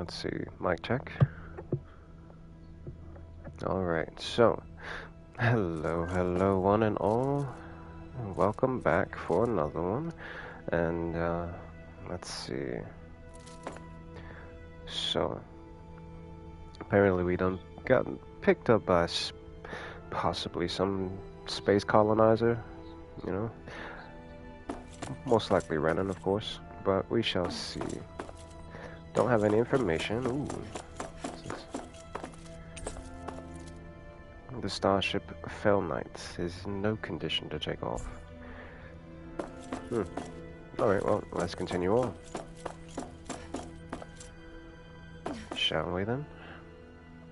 let's see. Mic check. Alright, so hello one and all. Welcome back for another one. And let's see. So apparently we done got picked up by possibly some space colonizer, you know. Most likely Renan, of course, but we shall see. Don't have any information. Ooh. The starship Fell Knight is in no condition to take off. Alright, well, let's continue on. Shall we then?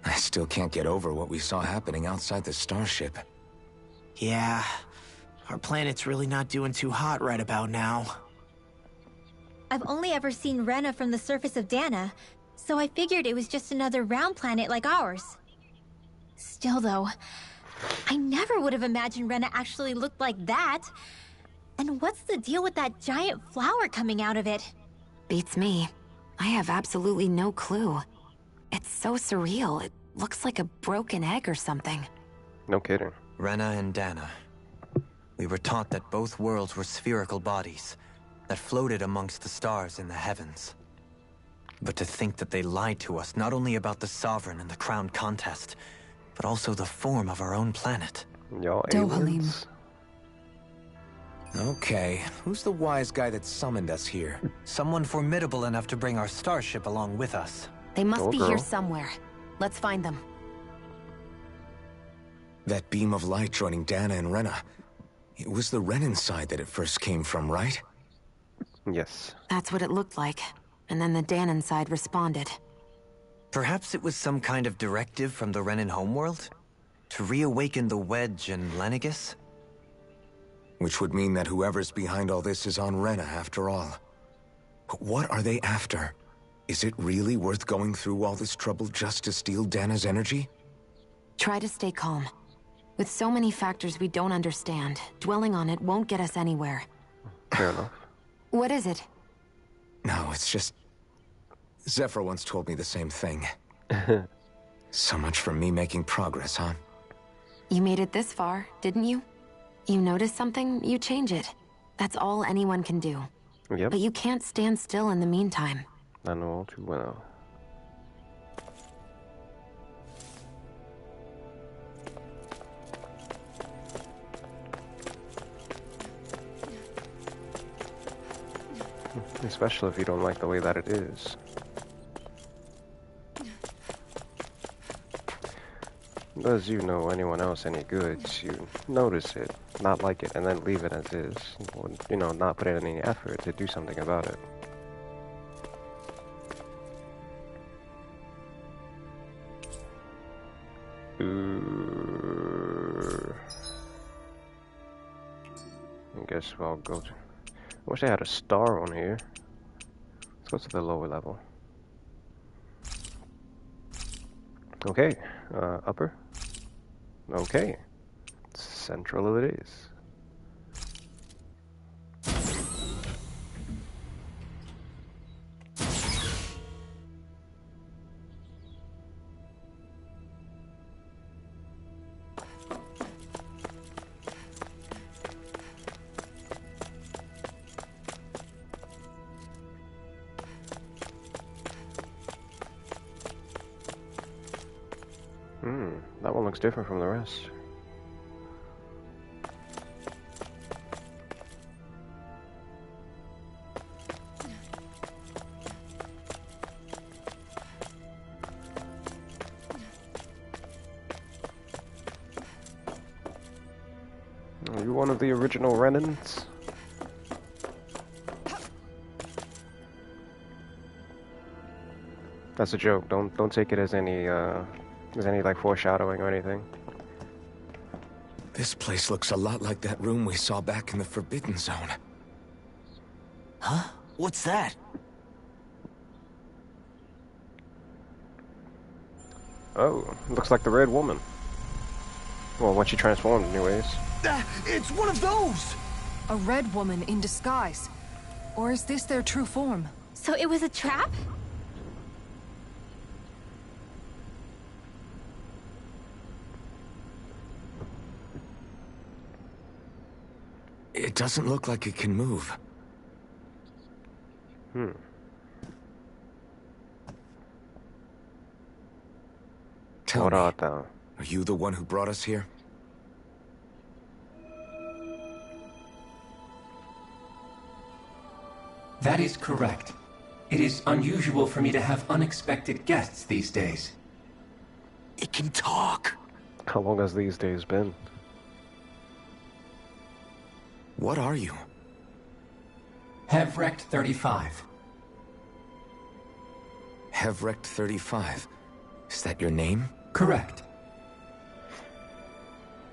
I still can't get over what we saw happening outside the starship. Yeah, our planet's really not doing too hot right about now. I've only ever seen Rena from the surface of Dana, so I figured it was just another round planet like ours. Still though, I never would have imagined Rena actually looked like that. And what's the deal with that giant flower coming out of it? Beats me. I have absolutely no clue. It's so surreal. It looks like a broken egg or something. No kidding. Rena and Dana. We were taught that both worlds were spherical bodies that floated amongst the stars in the heavens. But to think that they lied to us not only about the Sovereign and the Crown contest, but also the form of our own planet. Y'all aliens? Okay, who's the wise guy that summoned us here? Someone formidable enough to bring our starship along with us. They must be girl. here somewhere. Let's find them. That beam of light joining Dana and Rena. It was the Renan side that it first came from, right? Yes. That's what it looked like. And then the Danon side responded. Perhaps it was some kind of directive from the Renan homeworld? To reawaken the Wedge and Lenegis? Which would mean that whoever's behind all this is on Rena after all. But what are they after? Is it really worth going through all this trouble just to steal Dana's energy? Try to stay calm. With so many factors we don't understand, dwelling on it won't get us anywhere. Fair enough. What is it? No, it's just... Zephyr once told me the same thing. So much for me making progress, huh? You made it this far, didn't you? You notice something, you change it. That's all anyone can do. Yep. But you can't stand still in the meantime. I know all too well. Especially if you don't like the way that it is. Does you know anyone else any good, you notice it, not like it, and then leave it as is. Or, you know, not put in any effort to do something about it. I guess I'll go to... I wish I had a star on here. Let's go to the lower level. Okay, upper. Okay, central it is. That one looks different from the rest. Are you one of the original Renans? That's a joke. Don't take it as any like foreshadowing or anything. This place looks a lot like that room we saw back in the Forbidden Zone. Huh? What's that? Oh, looks like the Red Woman. Well, when she transformed, anyways. It's one of those! A red woman in disguise. Or is this their true form? So it was a trap? It doesn't look like it can move. Tell me, down. are you the one who brought us here? That is correct. It is unusual for me to have unexpected guests these days. It can talk. How long has these days been? What are you? Hevrect 35. Hevrect 35. Is that your name? Correct.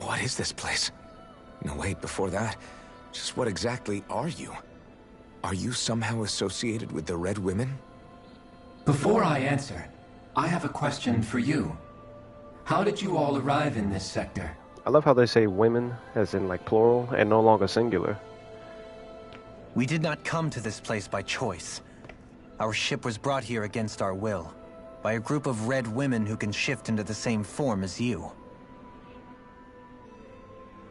What is this place? No, wait, before that, just what exactly are you? Are you somehow associated with the Red Women? Before I answer, I have a question for you. How did you all arrive in this sector? I love how they say women, as in like plural, and no longer singular. We did not come to this place by choice. Our ship was brought here against our will, by a group of red women who can shift into the same form as you.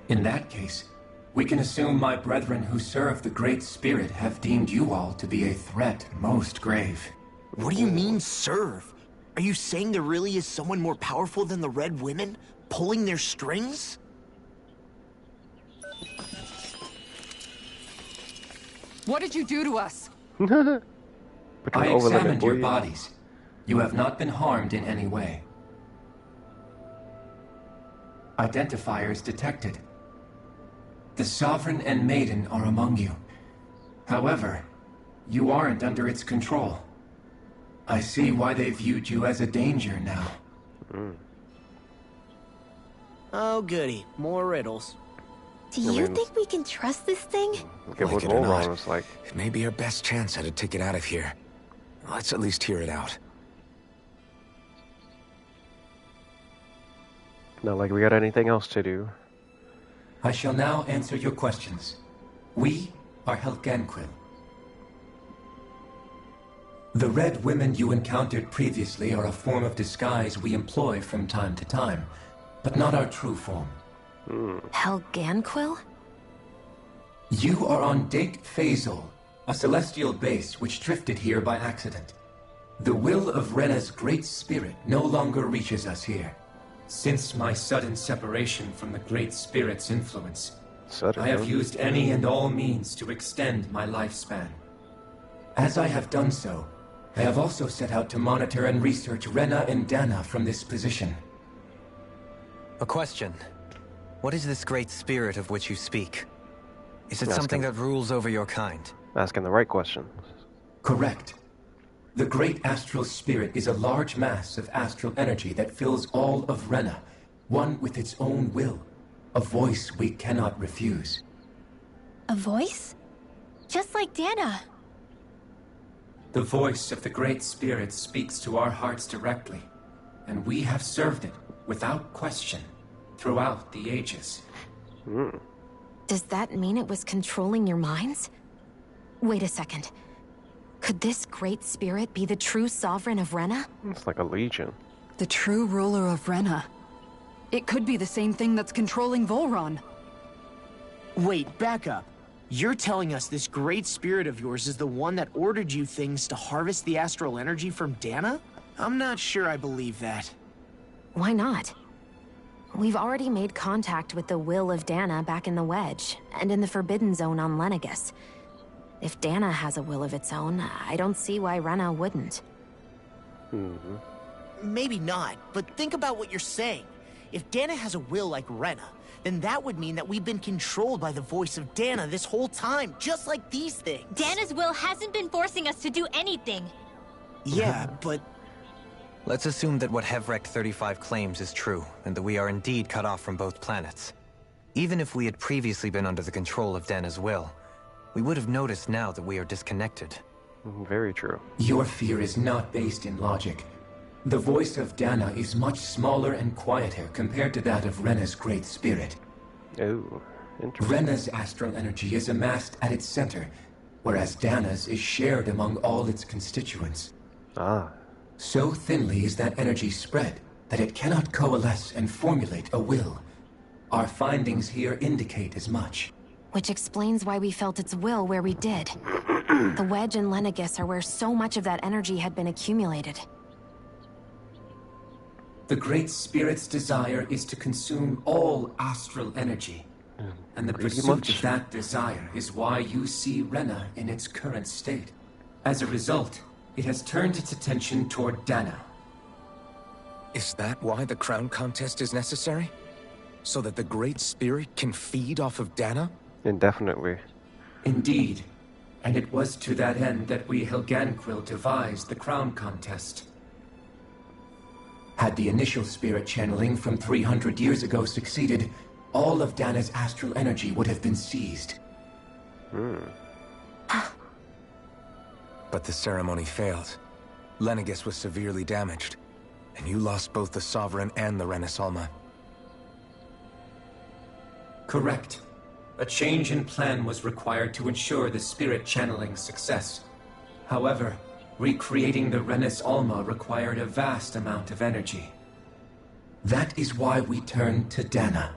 In that case, we can assume my brethren who serve the Great Spirit have deemed you all to be a threat most grave. What do you mean, serve? Are you saying there really is someone more powerful than the Red Women, pulling their strings? What did you do to us? I examined your bodies. You have not been harmed in any way. Identifiers detected. The Sovereign and Maiden are among you. However, you aren't under its control. I see why they viewed you as a danger now. Oh, goody. More riddles. Do you think we can trust this thing? Look at what Like it or not, Volron was like. it may be our best chance at a ticket out of here. Let's at least hear it out. Not like we got anything else to do. I shall now answer your questions. We are Helganquil. The Red Women you encountered previously are a form of disguise we employ from time to time, but not our true form. Helganquil? You are on Dake Phasol, a celestial base which drifted here by accident. The will of Rena's great spirit no longer reaches us here. Since my sudden separation from the Great Spirit's influence, I have used any and all means to extend my lifespan. As I have done so, I have also set out to monitor and research Rena and Dana from this position. A question. What is this great spirit of which you speak? Is it something that rules over your kind? Asking the right question. Correct. The Great Astral Spirit is a large mass of astral energy that fills all of Rena, one with its own will, a voice we cannot refuse. A voice? Just like Dana. The voice of the Great Spirit speaks to our hearts directly, and we have served it without question throughout the ages. Does that mean it was controlling your minds? Wait a second. Could this great spirit be the true sovereign of Rena? It's like a legion. The true ruler of Rena. It could be the same thing that's controlling Volron. Wait, back up. You're telling us this great spirit of yours is the one that ordered you things to harvest the astral energy from Dana? I'm not sure I believe that. Why not? We've already made contact with the will of Dana back in the Wedge, and in the Forbidden Zone on Lenegus. If Dana has a will of its own, I don't see why Rena wouldn't. Maybe not, but think about what you're saying. If Dana has a will like Rena, then that would mean that we've been controlled by the voice of Dana this whole time, just like these things. Dana's will hasn't been forcing us to do anything. Yeah, but... Let's assume that what Hevrect 35 claims is true, and that we are indeed cut off from both planets. Even if we had previously been under the control of Dana's will, we would have noticed now that we are disconnected. Very true. Your fear is not based in logic. The voice of Dana is much smaller and quieter compared to that of Rena's great spirit. Oh, interesting. Rena's astral energy is amassed at its center, whereas Dana's is shared among all its constituents. Ah. So thinly is that energy spread that it cannot coalesce and formulate a will. Our findings here indicate as much. Which explains why we felt its will where we did. The wedge and Lenegis are where so much of that energy had been accumulated. The Great Spirit's desire is to consume all astral energy. And the Pretty pursuit much. of that desire is why you see Rena in its current state. As a result, it has turned its attention toward Dana. Is that why the crown contest is necessary? So that the Great Spirit can feed off of Dana? Indefinitely. Indeed. And it was to that end that we Helganquil devised the crown contest. Had the initial spirit channeling from 300 years ago succeeded, all of Dana's astral energy would have been seized. But the ceremony failed. Lenegis was severely damaged, and you lost both the Sovereign and the Renasalma. Correct. A change in plan was required to ensure the spirit channeling's success. However, recreating the Renis Alma required a vast amount of energy. That is why we turned to Dana.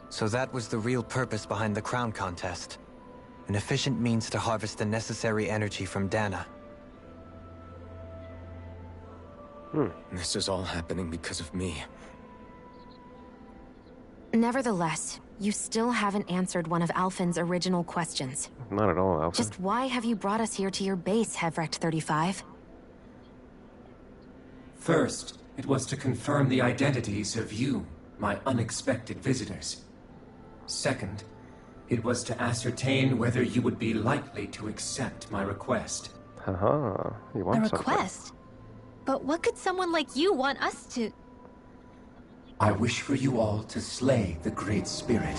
So that was the real purpose behind the crown contest. An efficient means to harvest the necessary energy from Dana. This is all happening because of me. Nevertheless, you still haven't answered one of Alphen's original questions. Not at all, Alpha. Just why have you brought us here to your base, Hevrecht 35? First, it was to confirm the identities of you, my unexpected visitors. Second, it was to ascertain whether you would be likely to accept my request. Haha, you A want something. request? But what could someone like you want us to... I wish for you all to slay the Great Spirit.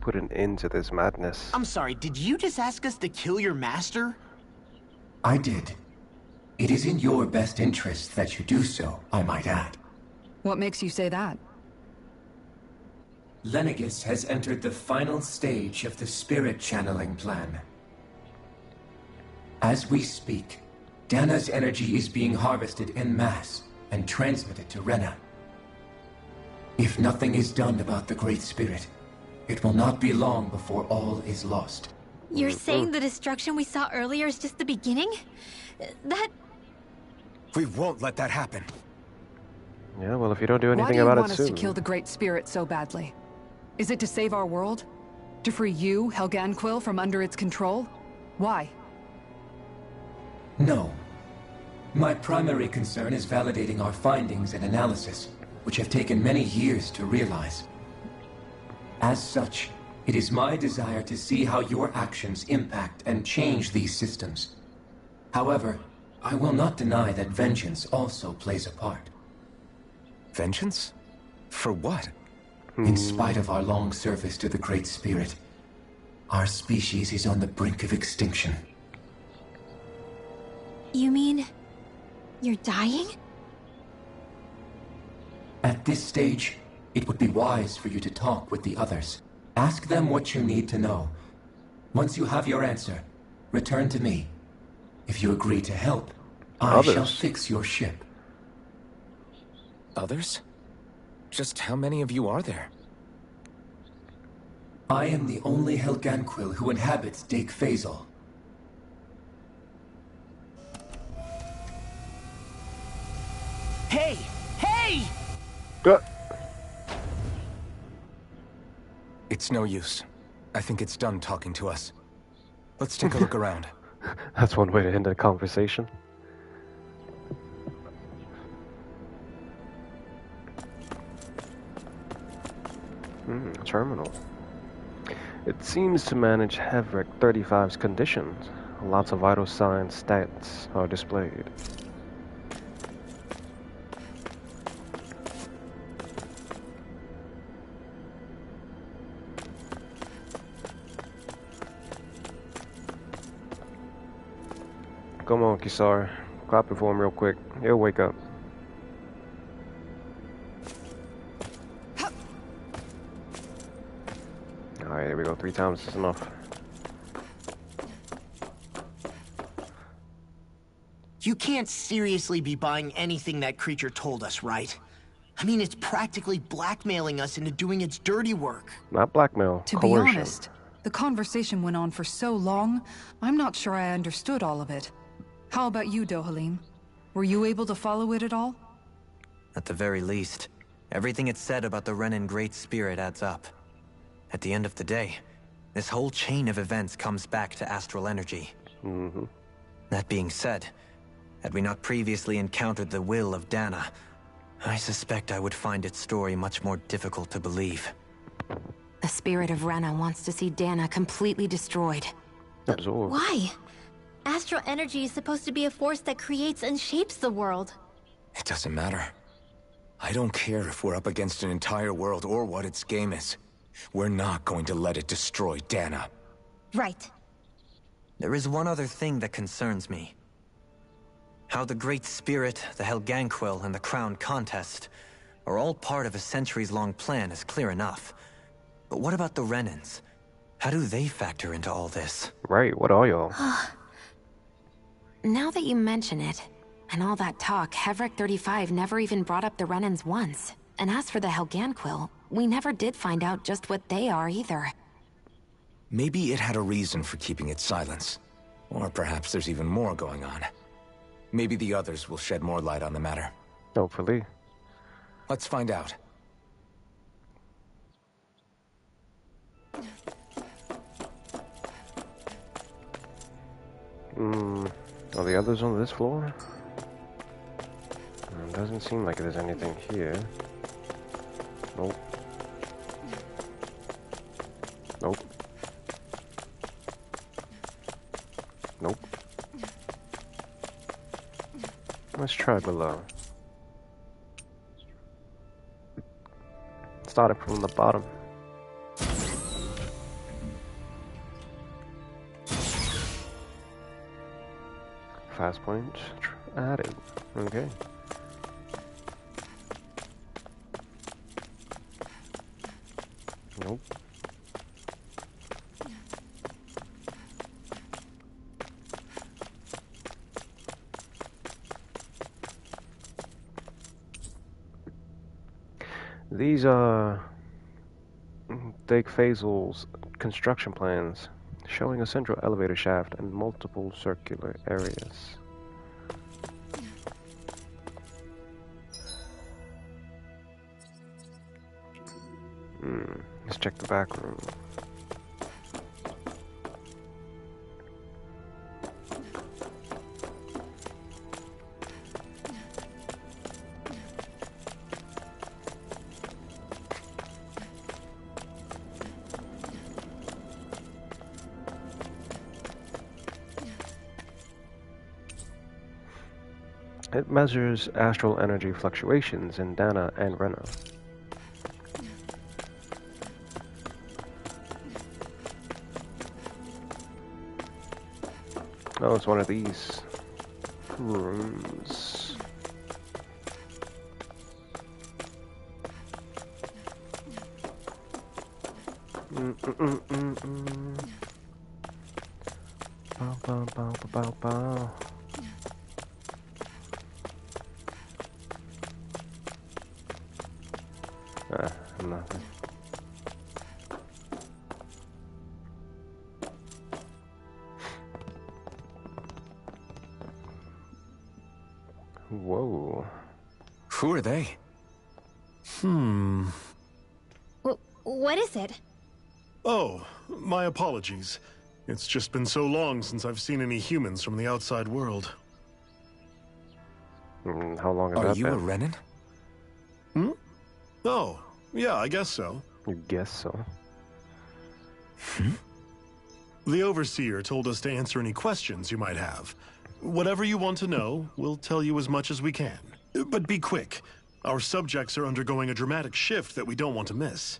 Put an end to this madness. I'm sorry, did you just ask us to kill your master? I did. It is in your best interest that you do so, I might add. What makes you say that? Lenegis has entered the final stage of the spirit channeling plan. As we speak, Dana's energy is being harvested en masse and transmitted to Rena. If nothing is done about the Great Spirit, it will not be long before all is lost. You're saying the destruction we saw earlier is just the beginning? That... We won't let that happen. Yeah, well, if you don't do Why anything do you about want it us soon. to kill the Great Spirit so badly? Is it to save our world? To free you, Helganquil, from under its control? Why? No. My primary concern is validating our findings and analysis, which have taken many years to realize. As such, it is my desire to see how your actions impact and change these systems. However, I will not deny that vengeance also plays a part. Vengeance? For what? In spite of our long service to the Great Spirit, our species is on the brink of extinction. You mean... you're dying? At this stage, it would be wise for you to talk with the others. Ask them what you need to know. Once you have your answer, return to me. If you agree to help, I shall Others? fix your ship. Others? Just how many of you are there? I am the only Helganquil who inhabits dai-N-vein. Hey! Hey! It's no use. I think it's done talking to us. Let's take a look around. That's one way to end a conversation. Terminal. It seems to manage Hevrecht 35's conditions. Lots of vital signs stats are displayed. Come on, Kisar. Clap it for him real quick. He'll wake up. Alright, here we go. 3 times is enough. You can't seriously be buying anything that creature told us, right? I mean, it's practically blackmailing us into doing its dirty work. Not blackmail. To coercion. be honest, The conversation went on for so long, I'm not sure I understood all of it. How about you, Dohalim? Were you able to follow it at all? At the very least, everything it said about the Renan Great Spirit adds up. At the end of the day, this whole chain of events comes back to astral energy. Mm-hmm. That being said, had we not previously encountered the will of Dana, I suspect I would find its story much more difficult to believe. The spirit of Rena wants to see Dana completely destroyed. Absorb. Why? Astral energy is supposed to be a force that creates and shapes the world. It doesn't matter. I don't care if we're up against an entire world or what its game is. We're not going to let it destroy Dana. Right. There is one other thing that concerns me. How the Great Spirit, the Helganquil, and the Crown Contest are all part of a centuries-long plan is clear enough. But what about the Renans? How do they factor into all this? Right, what are y'all? Now that you mention it, and all that talk, Hevric 35 never even brought up the Renans once. And as for the Helganquil, we never did find out just what they are either. Maybe it had a reason for keeping its silence. Or perhaps there's even more going on. Maybe the others will shed more light on the matter. Hopefully. Let's find out. Are the others on this floor? Doesn't seem like there's anything here. Nope. Nope. Nope. Let's try below. Starting from the bottom. Fast point added. Okay. Nope. These are dai-N-vein's construction plans, showing a central elevator shaft and multiple circular areas. Let's check the back room. It measures astral energy fluctuations in Dana and Rena. Oh, it's one of these rooms. Bow, bow, bow, bow, bow. Nothing. Whoa. Who are they? What is it? Oh, my apologies. It's just been so long since I've seen any humans from the outside world. How long has that Are you been? a Renan? Oh, yeah, I guess so. You guess so. The Overseer told us to answer any questions you might have. Whatever you want to know, we'll tell you as much as we can. But be quick. Our subjects are undergoing a dramatic shift that we don't want to miss.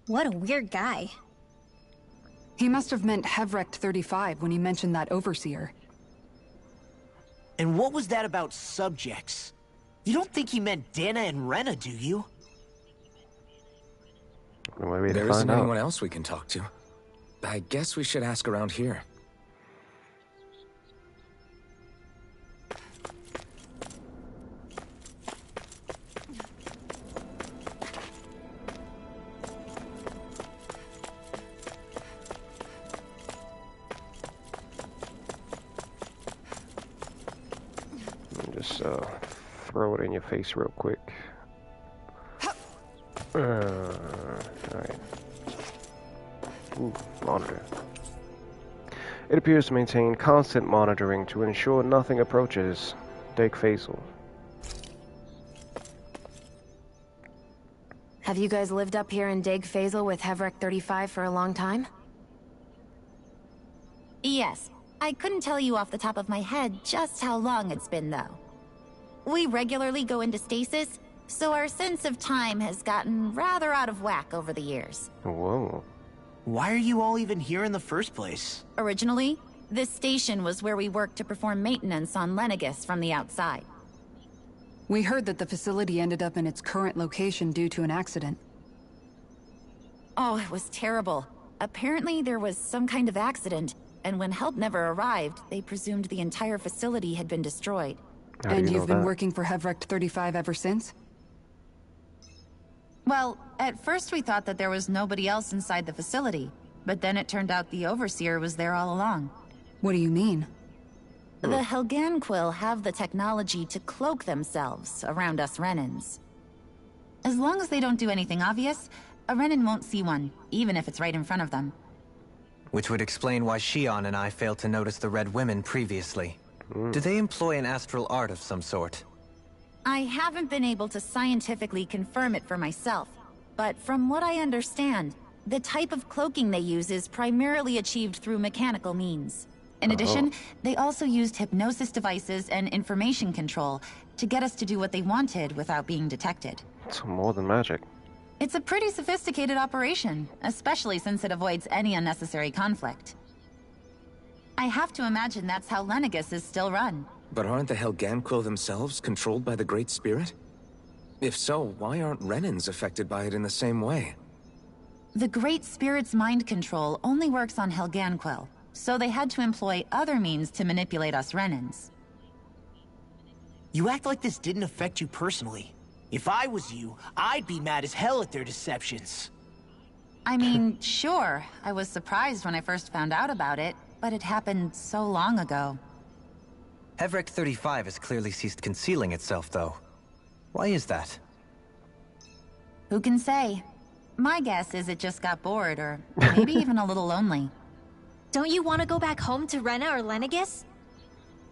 What a weird guy. He must have meant Hevric 35 when he mentioned that Overseer. And what was that about subjects? You don't think he meant Dana and Rena, do you? There isn't anyone else we can talk to. I guess we should ask around here. just throw it in your face real quick. Alright. Ooh, monitor. It appears to maintain constant monitoring to ensure nothing approaches dai-N-vein. Have you guys lived up here in dai-N-vein with Hevrek 35 for a long time? Yes. I couldn't tell you off the top of my head just how long it's been, though. We regularly go into stasis, so our sense of time has gotten rather out of whack over the years. Whoa. Why are you all even here in the first place? Originally, this station was where we worked to perform maintenance on Lenegis from the outside. We heard that the facility ended up in its current location due to an accident. Oh, it was terrible. Apparently there was some kind of accident, and when help never arrived, they presumed the entire facility had been destroyed. And you've been working for Hevrek 35 ever since? Well, at first we thought that there was nobody else inside the facility, but then it turned out the Overseer was there all along. What do you mean? The Helganquil have the technology to cloak themselves around us Renans. As long as they don't do anything obvious, a Renan won't see one, even if it's right in front of them. Which would explain why Shion and I failed to notice the Red Women previously. Do they employ an astral art of some sort? I haven't been able to scientifically confirm it for myself, but from what I understand, the type of cloaking they use is primarily achieved through mechanical means. In addition, they also used hypnosis devices and information control to get us to do what they wanted without being detected. It's more than magic. It's a pretty sophisticated operation, especially since it avoids any unnecessary conflict. I have to imagine that's how Lenegis is still run. But aren't the Helganquil themselves controlled by the Great Spirit? If so, why aren't Renans affected by it in the same way? The Great Spirit's mind control only works on Helganquil, so they had to employ other means to manipulate us Renans. You act like this didn't affect you personally. If I was you, I'd be mad as hell at their deceptions. I mean, sure, I was surprised when I first found out about it, but it happened so long ago. Hevrek 35 has clearly ceased concealing itself, though. Why is that? Who can say? My guess is it just got bored, or maybe even a little lonely. Don't you want to go back home to Rena or Lenegis?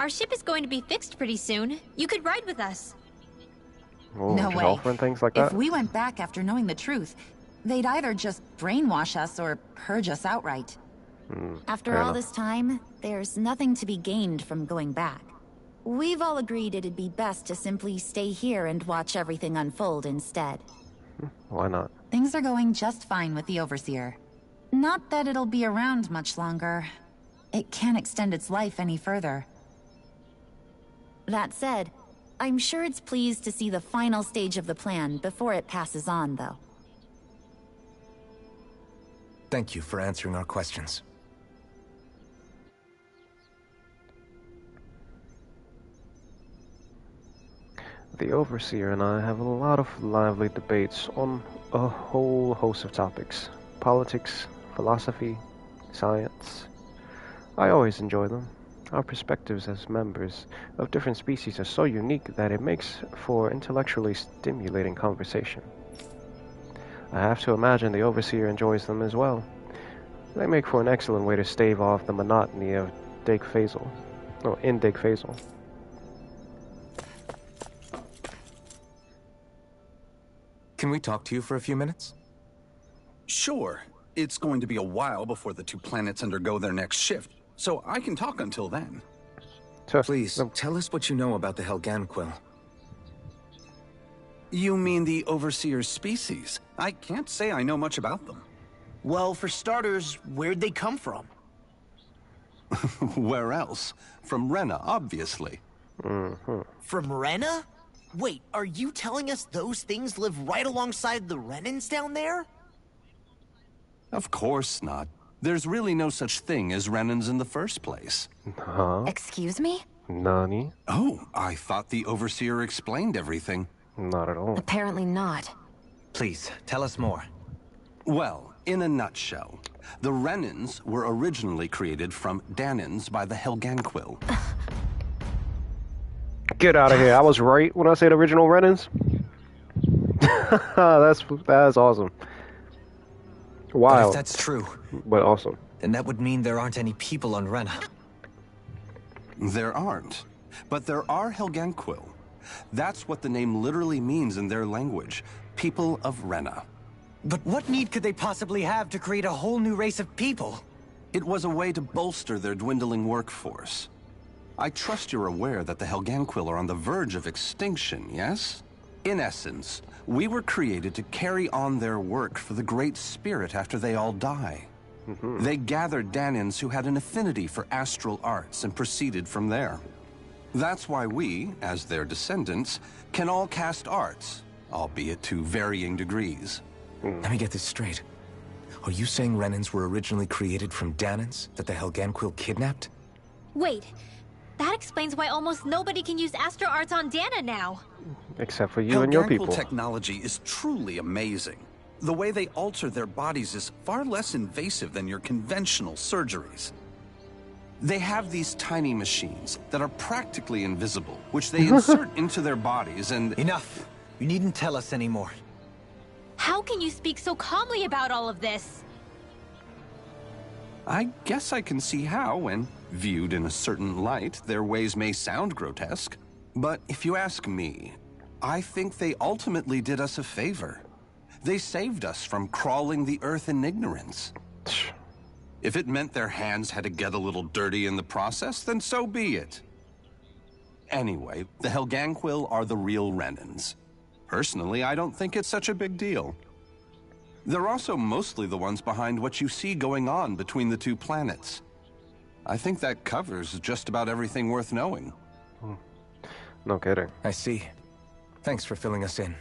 Our ship is going to be fixed pretty soon. You could ride with us. Oh, No just way. offering things like that? If we went back after knowing the truth, they'd either just brainwash us or purge us outright. After fair all enough. this time, there's nothing to be gained from going back. We've all agreed it'd be best to simply stay here and watch everything unfold instead. Why not? Things are going just fine with the Overseer. Not that it'll be around much longer. It can't extend its life any further. That said, I'm sure it's pleased to see the final stage of the plan before it passes on, though. Thank you for answering our questions. The Overseer and I have a lot of lively debates on a whole host of topics. Politics, philosophy, science. I always enjoy them. Our perspectives as members of different species are so unique that it makes for intellectually stimulating conversation. I have to imagine the Overseer enjoys them as well. They make for an excellent way to stave off the monotony of dai-N-vein. Oh, in dai-N-vein. Can we talk to you for a few minutes? Sure. It's going to be a while before the two planets undergo their next shift, so I can talk until then. Please, tell us what you know about the Helganquil. You mean the Overseer's species? I can't say I know much about them. Well, for starters, where'd they come from? Where else? From Rena, obviously. From Rena? Wait, are you telling us those things live right alongside the Renans down there? Of course not. There's really no such thing as Renans in the first place. Huh? Excuse me? Nani? Oh, I thought the Overseer explained everything. Not at all. Apparently not. Please, tell us more. Well, in a nutshell, the Renans were originally created from Danans by the Helganquil. Get out of here. I was right when I said original Renans. That's awesome. Wow. But if that's true, but awesome. Then that would mean there aren't any people on Rena. There aren't. But there are Helganquil. That's what the name literally means in their language. People of Rena. But what need could they possibly have to create a whole new race of people? It was a way to bolster their dwindling workforce. I trust you're aware that the Helganquil are on the verge of extinction, yes? In essence, we were created to carry on their work for the Great Spirit after they all die. They gathered Danins who had an affinity for astral arts and proceeded from there. That's why we, as their descendants, can all cast arts, albeit to varying degrees. Let me get this straight. Are you saying Renans were originally created from Danins that the Helganquil kidnapped? Wait, that explains why almost nobody can use astral arts on Dana now. Except for you and your people. Helganquil technology is truly amazing. The way they alter their bodies is far less invasive than your conventional surgeries. They have these tiny machines that are practically invisible, which they insert into their bodies and... Enough! You needn't tell us anymore. How can you speak so calmly about all of this? I guess I can see how, when viewed in a certain light, their ways may sound grotesque. But if you ask me, I think they ultimately did us a favor. They saved us from crawling the earth in ignorance. If it meant their hands had to get a little dirty in the process, then so be it. Anyway, the Helganquil are the real Renans. Personally, I don't think it's such a big deal. They're also mostly the ones behind what you see going on between the two planets. I think that covers just about everything worth knowing. No kidding. I see. Thanks for filling us in.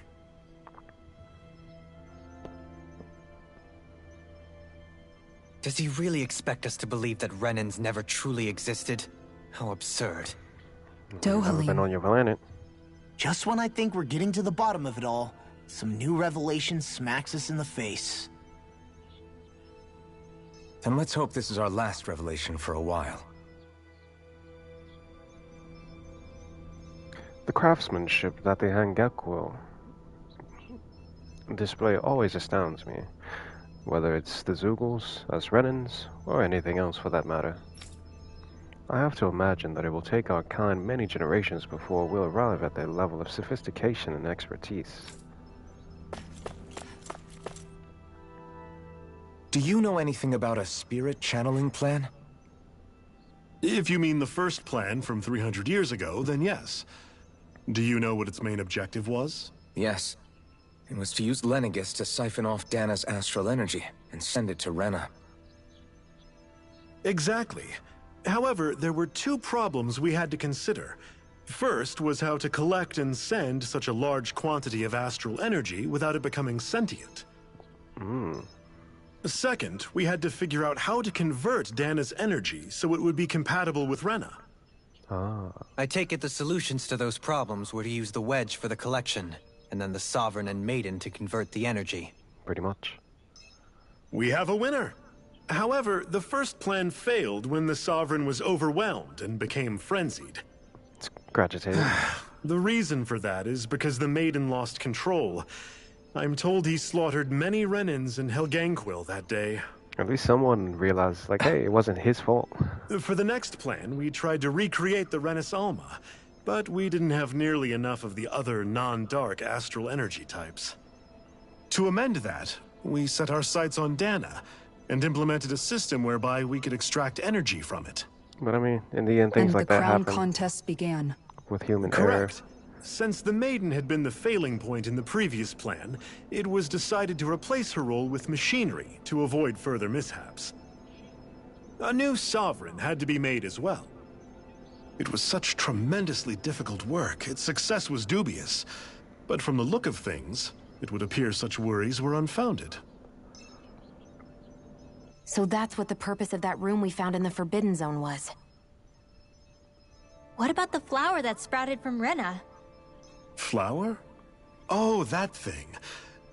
Does he really expect us to believe that Renans never truly existed? How absurd. Never been on your planet. Just when I think we're getting to the bottom of it all, some new revelation smacks us in the face. Then let's hope this is our last revelation for a while. The craftsmanship that the Helganquil display always astounds me, whether it's the Zeugles, as Renans, or anything else for that matter. I have to imagine that it will take our kind many generations before we'll arrive at their level of sophistication and expertise. Do you know anything about a spirit channeling plan? If you mean the first plan from 300 years ago, then yes. Do you know what its main objective was? Yes. It was to use Lenegis to siphon off Dana's astral energy and send it to Rena. Exactly. However, there were two problems we had to consider. First was how to collect and send such a large quantity of astral energy without it becoming sentient. Second, we had to figure out how to convert Dana's energy so it would be compatible with Rena. I take it the solutions to those problems were to use the wedge for the collection, and then the Sovereign and Maiden to convert the energy. Pretty much. We have a winner. However, the first plan failed when the Sovereign was overwhelmed and became frenzied. It's agitated. The reason for that is because the Maiden lost control. I'm told he slaughtered many Renans and Helganquil that day. At least someone realized, like, hey, it wasn't his fault. For the next plan, we tried to recreate the Renis Alma, but we didn't have nearly enough of the other non-dark astral energy types. To amend that, we set our sights on Dana, and implemented a system whereby we could extract energy from it. But I mean, in the end, things like that happen. And the crown contest began. With human Correct. error. Since the Maiden had been the failing point in the previous plan, it was decided to replace her role with machinery to avoid further mishaps. A new Sovereign had to be made as well. It was such tremendously difficult work, its success was dubious. But from the look of things, it would appear such worries were unfounded. So that's what the purpose of that room we found in the Forbidden Zone was. What about the flower that sprouted from Rena? Flower? Oh, that thing.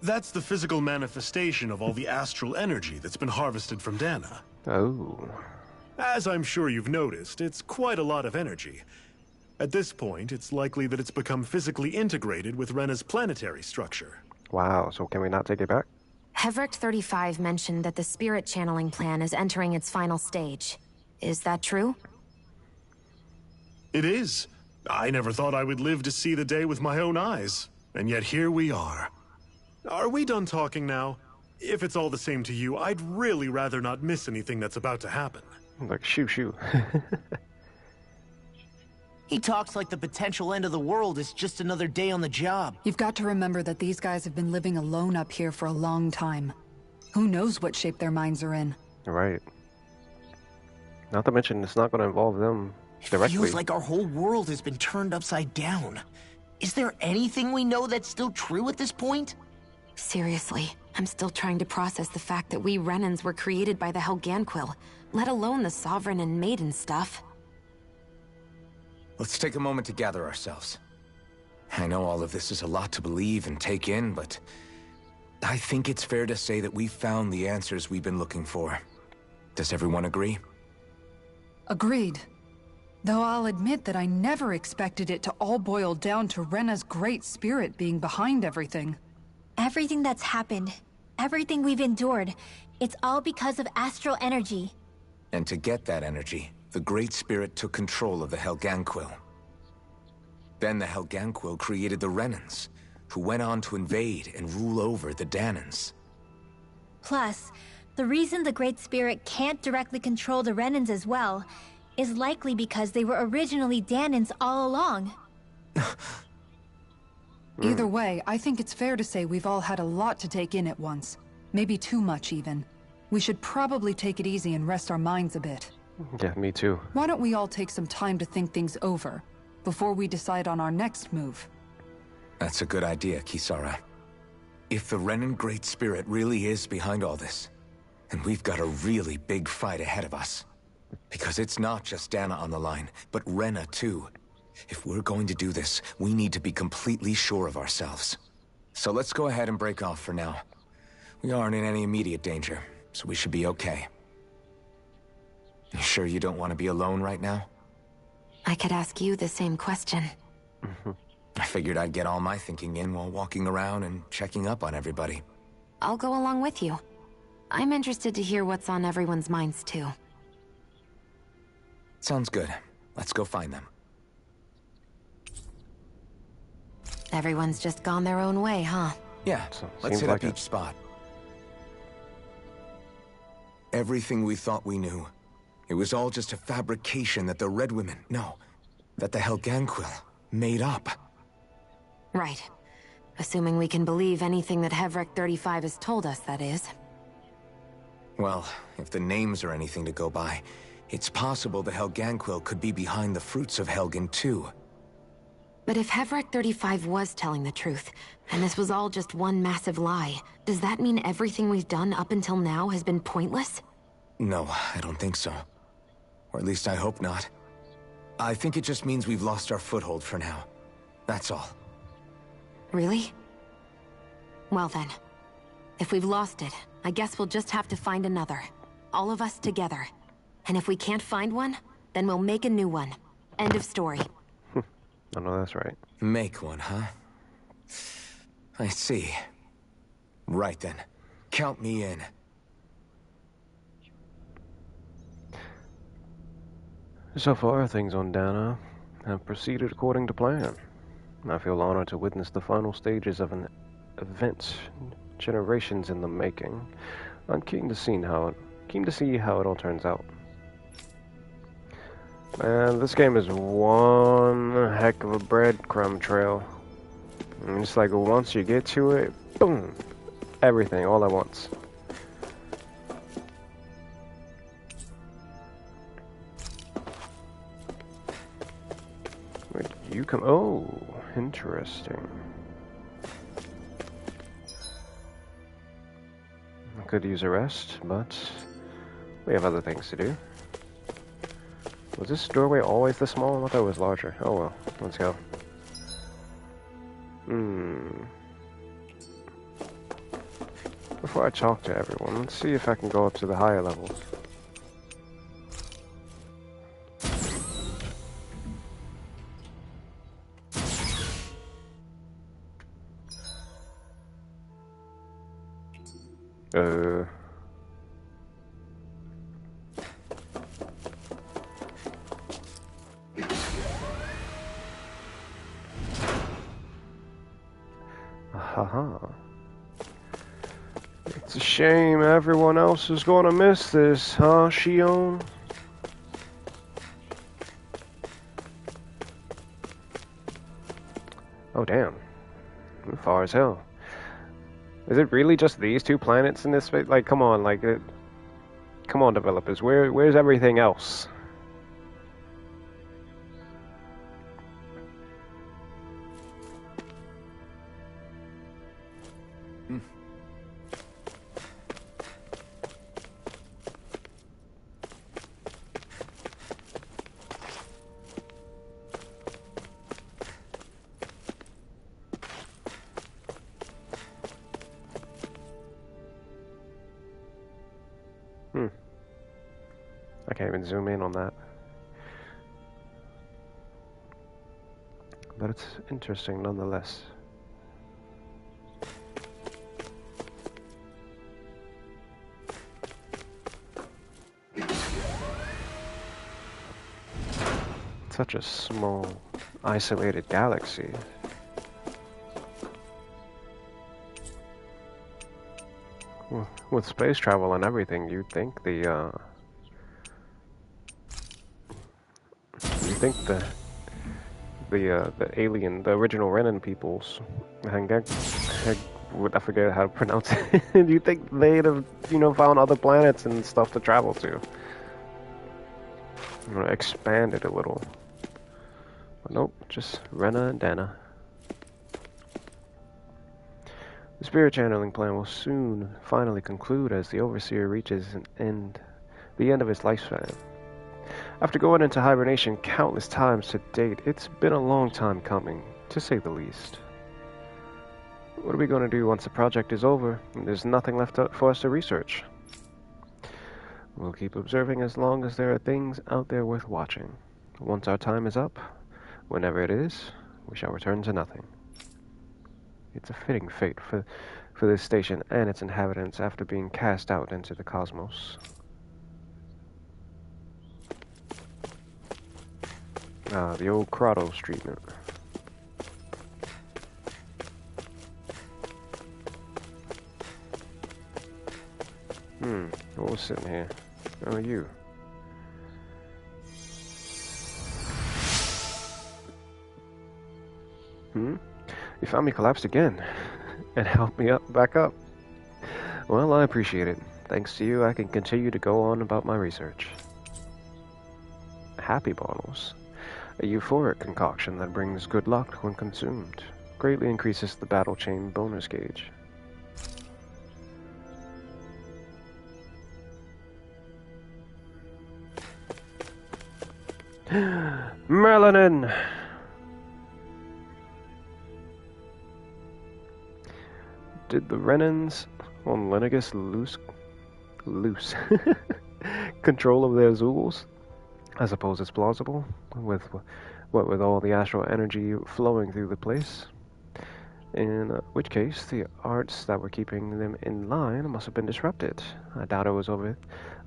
That's the physical manifestation of all the astral energy that's been harvested from Dana. Oh. As I'm sure you've noticed, it's quite a lot of energy. At this point, it's likely that it's become physically integrated with Rena's planetary structure. Wow, so can we not take it back? Hevric 35 mentioned that the spirit channeling plan is entering its final stage. Is that true? It is. I never thought I would live to see the day with my own eyes. And yet here we are. Are we done talking now? If it's all the same to you, I'd really rather not miss anything that's about to happen. Like, shoo. He talks like the potential end of the world is just another day on the job. You've got to remember that these guys have been living alone up here for a long time. Who knows what shape their minds are in? Right. Not to mention, it's not going to involve them directly. It feels like our whole world has been turned upside down. Is there anything we know that's still true at this point? Seriously, I'm still trying to process the fact that we Renans were created by the Helganquil, let alone the Sovereign and Maiden stuff. Let's take a moment to gather ourselves. I know all of this is a lot to believe and take in, but I think it's fair to say that we've found the answers we've been looking for. Does everyone agree? Agreed. Though I'll admit that I never expected it to all boil down to Rena's great spirit being behind everything. Everything that's happened, everything we've endured, it's all because of astral energy. And to get that energy, the Great Spirit took control of the Helganquil. Then the Helganquil created the Renans, who went on to invade and rule over the Danans. Plus, the reason the Great Spirit can't directly control the Renans as well is likely because they were originally Danans all along. Either way, I think it's fair to say we've all had a lot to take in at once. Maybe too much, even. We should probably take it easy and rest our minds a bit. Yeah, me too. Why don't we all take some time to think things over, before we decide on our next move? That's a good idea, Kisara. If the Renan Great Spirit really is behind all this, then we've got a really big fight ahead of us. Because it's not just Dana on the line, but Rena too. If we're going to do this, we need to be completely sure of ourselves. So let's go ahead and break off for now. We aren't in any immediate danger, so we should be okay. You sure you don't want to be alone right now? I could ask you the same question. I figured I'd get all my thinking in while walking around and checking up on everybody. I'll go along with you. I'm interested to hear what's on everyone's minds too. Sounds good. Let's go find them. Everyone's just gone their own way, huh? Yeah, let's hit up each spot. Everything we thought we knew, it was all just a fabrication that the Red Women, that the Helganquil made up. Right. Assuming we can believe anything that Hevric 35 has told us, that is. Well, if the names are anything to go by, it's possible the Helganquil could be behind the fruits of Helgen too. But if Hevric 35 was telling the truth, and this was all just one massive lie, does that mean everything we've done up until now has been pointless? No, I don't think so. Or at least I hope not. I think it just means we've lost our foothold for now. That's all. Really? Well then, if we've lost it, I guess we'll just have to find another. All of us together. And if we can't find one, then we'll make a new one. End of story. I know that's right. Make one, huh? I see. Right then. Count me in. So far, things on Dana have proceeded according to plan. I feel honored to witness the final stages of an event generations in the making. I'm keen to see how it all turns out. Man, this game is one heck of a breadcrumb trail. And it's like once you get to it, boom, everything all at once. Where did you come? Oh, interesting. I could use a rest, but we have other things to do. Was this doorway always this small? I thought it was larger. Oh well, let's go. Before I talk to everyone, let's see if I can go up to the higher levels. Uh... Haha. It's a shame everyone else is gonna miss this, huh, Shion? Oh, damn. Far as hell. Is it really just these two planets in this space? Like, come on, like, come on, developers. Where's everything else? I can't even zoom in on that. But it's interesting nonetheless. Such a small, isolated galaxy. Well, with space travel and everything, you'd think the alien, the original Renan peoples, I forget how to pronounce it. You think they'd have, found other planets and stuff to travel to? Expand it a little. But nope, just Rena and Dana. The spirit channeling plan will soon finally conclude as the Overseer reaches the end of his lifespan. After going into hibernation countless times to date, it's been a long time coming, to say the least. What are we going to do once the project is over and there's nothing left for us to research? We'll keep observing as long as there are things out there worth watching. Once our time is up, whenever it is, we shall return to nothing. It's a fitting fate for this station and its inhabitants after being cast out into the cosmos. Ah, the old Kratos treatment. What was sitting here? Oh, you. You found me collapsed again, and helped me back up. Well, I appreciate it. Thanks to you, I can continue to go on about my research. Happy bottles. A euphoric concoction that brings good luck when consumed. Greatly increases the battle chain bonus gauge. Melanin! Did the Renans on Lenegus lose control of their Zools? I suppose it's plausible, with all the astral energy flowing through the place. In which case, the arts that were keeping them in line must have been disrupted. I doubt it was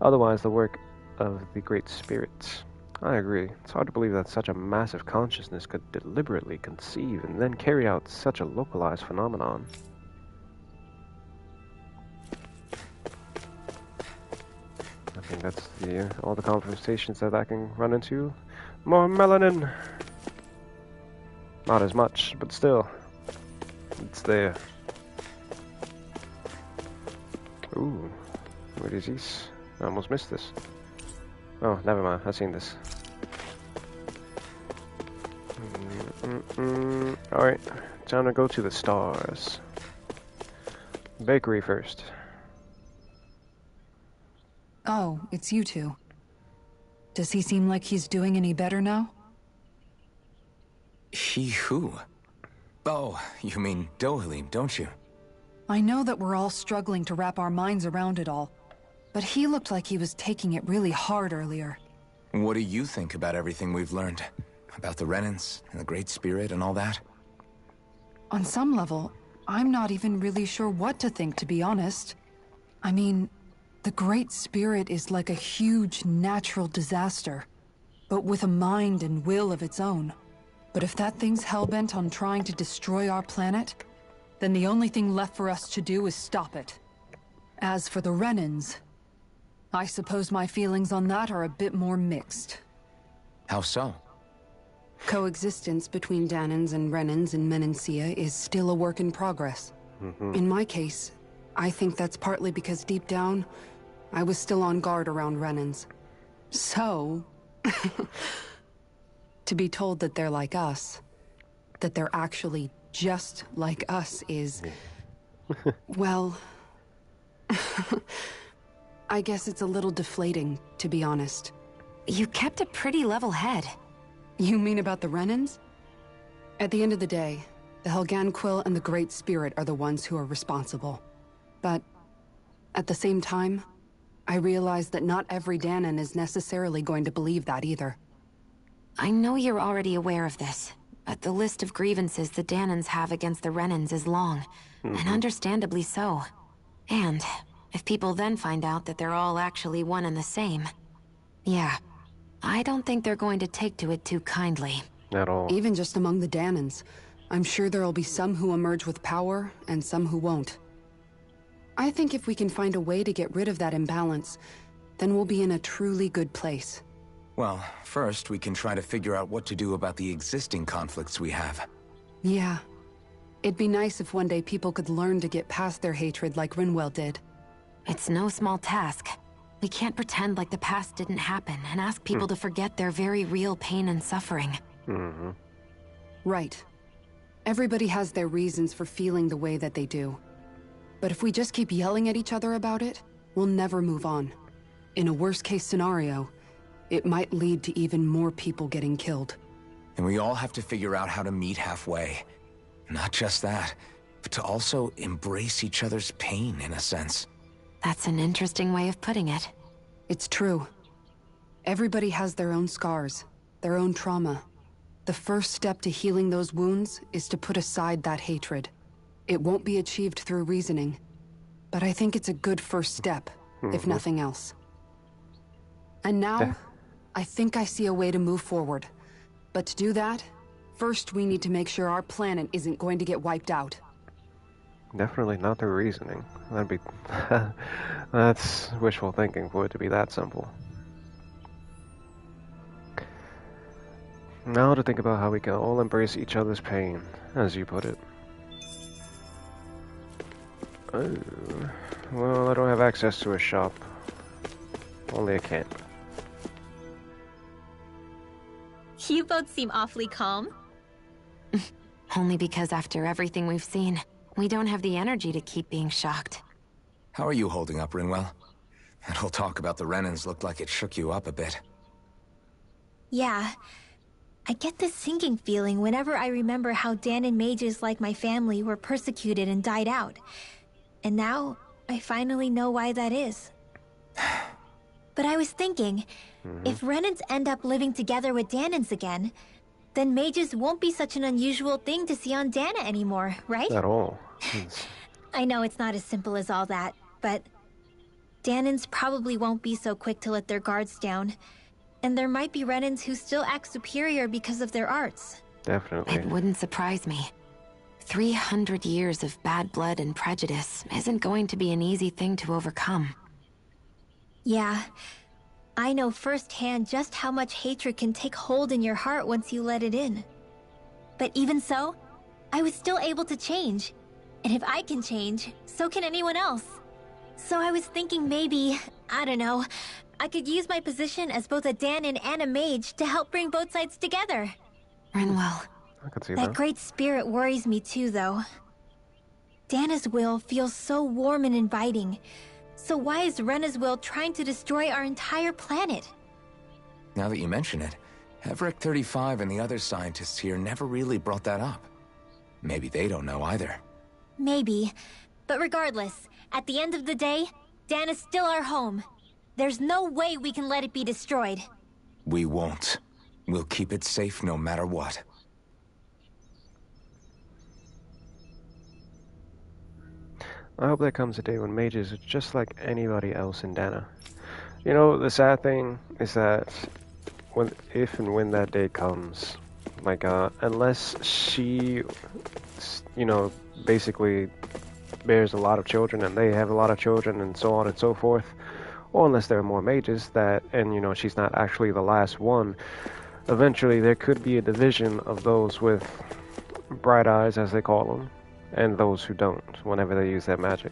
otherwise the work of the Great Spirits. I agree. It's hard to believe that such a massive consciousness could deliberately conceive and then carry out such a localized phenomenon. I think that's all the conversations that I can run into. More melanin! Not as much, but still. It's there. Ooh. What is this? I almost missed this. Oh, never mind. I've seen this. Alright. Time to go to the stars. Bakery first. Oh, it's you two. Does he seem like he's doing any better now? He who? Oh, you mean Dohalim, don't you? I know that we're all struggling to wrap our minds around it all, but he looked like he was taking it really hard earlier. What do you think about everything we've learned? About the Renans, and the Great Spirit, and all that? On some level, I'm not even really sure what to think, to be honest. I mean, the Great Spirit is like a huge natural disaster, but with a mind and will of its own. But if that thing's hellbent on trying to destroy our planet, then the only thing left for us to do is stop it. As for the Renans, I suppose my feelings on that are a bit more mixed. How so? Coexistence between Danans and Renans in Menancia is still a work in progress. In my case, I think that's partly because deep down, I was still on guard around Renans. So, to be told that they're like us, that they're actually just like us is, well, I guess it's a little deflating, to be honest. You kept a pretty level head. You mean about the Renans? At the end of the day, the Helganquil and the Great Spirit are the ones who are responsible. But at the same time, I realize that not every Danan is necessarily going to believe that either. I know you're already aware of this, but the list of grievances the Danans have against the Renans is long, and understandably so. And if people then find out that they're all actually one and the same, yeah, I don't think they're going to take to it too kindly. At all. Even just among the Danans, I'm sure there'll be some who emerge with power and some who won't. I think if we can find a way to get rid of that imbalance, then we'll be in a truly good place. Well, first we can try to figure out what to do about the existing conflicts we have. Yeah. It'd be nice if one day people could learn to get past their hatred like Rinwell did. It's no small task. We can't pretend like the past didn't happen and ask people to forget their very real pain and suffering. Right. Everybody has their reasons for feeling the way that they do. But if we just keep yelling at each other about it, we'll never move on. In a worst-case scenario, it might lead to even more people getting killed. And we all have to figure out how to meet halfway. Not just that, but to also embrace each other's pain, in a sense. That's an interesting way of putting it. It's true. Everybody has their own scars, their own trauma. The first step to healing those wounds is to put aside that hatred. It won't be achieved through reasoning, but I think it's a good first step, if nothing else. And now, I think I see a way to move forward. But to do that, first we need to make sure our planet isn't going to get wiped out. Definitely not through reasoning. That'd be... that's wishful thinking for it to be that simple. Now to think about how we can all embrace each other's pain, as you put it. Oh, well, I don't have access to a shop. Only a can. You both seem awfully calm. Only because after everything we've seen, we don't have the energy to keep being shocked. How are you holding up, Rinwell? That whole talk about the Renans looked like it shook you up a bit. Yeah. I get this sinking feeling whenever I remember how Danan mages like my family were persecuted and died out. And now, I finally know why that is. But I was thinking, if Renans end up living together with Danans again, then mages won't be such an unusual thing to see on Dana anymore, right? At all. I know it's not as simple as all that, but Danans probably won't be so quick to let their guards down. And there might be Renans who still act superior because of their arts. Definitely. It wouldn't surprise me. 300 years of bad blood and prejudice isn't going to be an easy thing to overcome. Yeah. I know firsthand just how much hatred can take hold in your heart once you let it in. But even so, I was still able to change. And if I can change, so can anyone else. So I was thinking maybe, I don't know, I could use my position as both a Danan and a mage to help bring both sides together. Rinwell. I could see That great spirit worries me too, though. Dana's will feels so warm and inviting. So why is Rena's will trying to destroy our entire planet? Now that you mention it, Everett 35 and the other scientists here never really brought that up. Maybe they don't know either. Maybe. But regardless, at the end of the day, Dana's still our home. There's no way we can let it be destroyed. We won't. We'll keep it safe no matter what. I hope there comes a day when mages are just like anybody else in Dana. You know, the sad thing is that if and when that day comes, like, unless she, you know, basically bears a lot of children and they have a lot of children and so on and so forth, or unless there are more mages and, you know, she's not actually the last one, eventually there could be a division of those with bright eyes, as they call them, and those who don't, whenever they use that magic.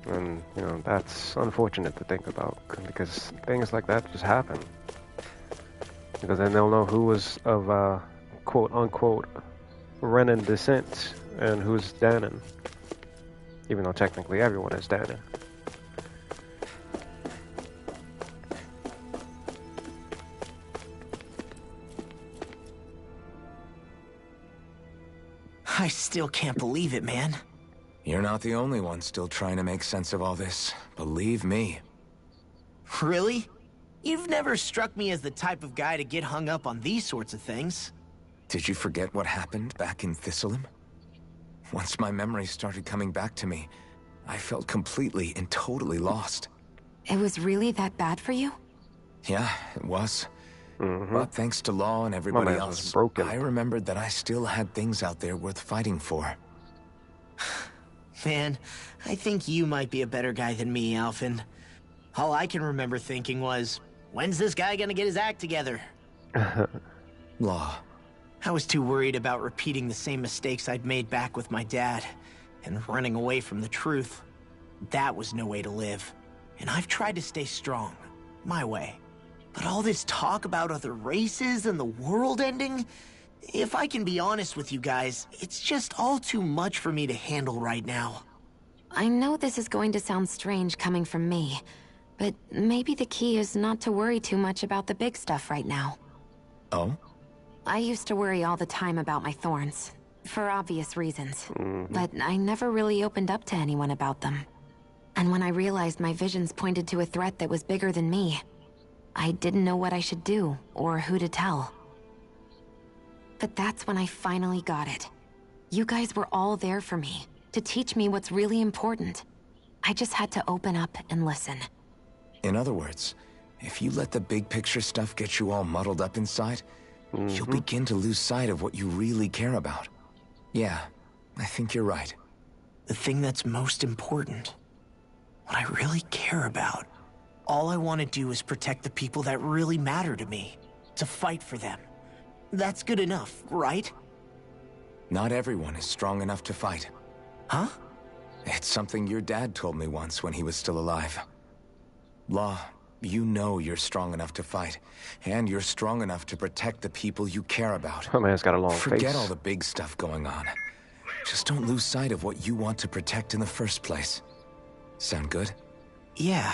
And, you know, that's unfortunate to think about, because things like that just happen. Because then they'll know who was of, quote-unquote, Renan descent, and who's Danan. Even though technically everyone is Danan. I still can't believe it, man. You're not the only one still trying to make sense of all this. Believe me. Really? You've never struck me as the type of guy to get hung up on these sorts of things. Did you forget what happened back in Thistleum? Once my memory started coming back to me, I felt completely and totally lost. It was really that bad for you? Yeah, it was. Mm-hmm. But thanks to Law and everybody else else, broken. I remembered that I still had things out there worth fighting for. Man, I think you might be a better guy than me, Alphen. All I can remember thinking was, when's this guy gonna get his act together? Law. I was too worried about repeating the same mistakes I'd made back with my dad, and running away from the truth. That was no way to live. And I've tried to stay strong, my way. But all this talk about other races and the world ending, if I can be honest with you guys, it's just all too much for me to handle right now. I know this is going to sound strange coming from me, but maybe the key is not to worry too much about the big stuff right now. Oh? I used to worry all the time about my thorns, for obvious reasons. But I never really opened up to anyone about them. And when I realized my visions pointed to a threat that was bigger than me, I didn't know what I should do, or who to tell. But that's when I finally got it. You guys were all there for me, to teach me what's really important. I just had to open up and listen. In other words, if you let the big picture stuff get you all muddled up inside, you'll begin to lose sight of what you really care about. Yeah, I think you're right. The thing that's most important, what I really care about, all I want to do is protect the people that really matter to me, to fight for them. That's good enough, right? Not everyone is strong enough to fight. Huh? It's something your dad told me once when he was still alive. Law, you know you're strong enough to fight, and you're strong enough to protect the people you care about. Oh man's got a long Forget face. all the big stuff going on. Just don't lose sight of what you want to protect in the first place. Sound good? Yeah.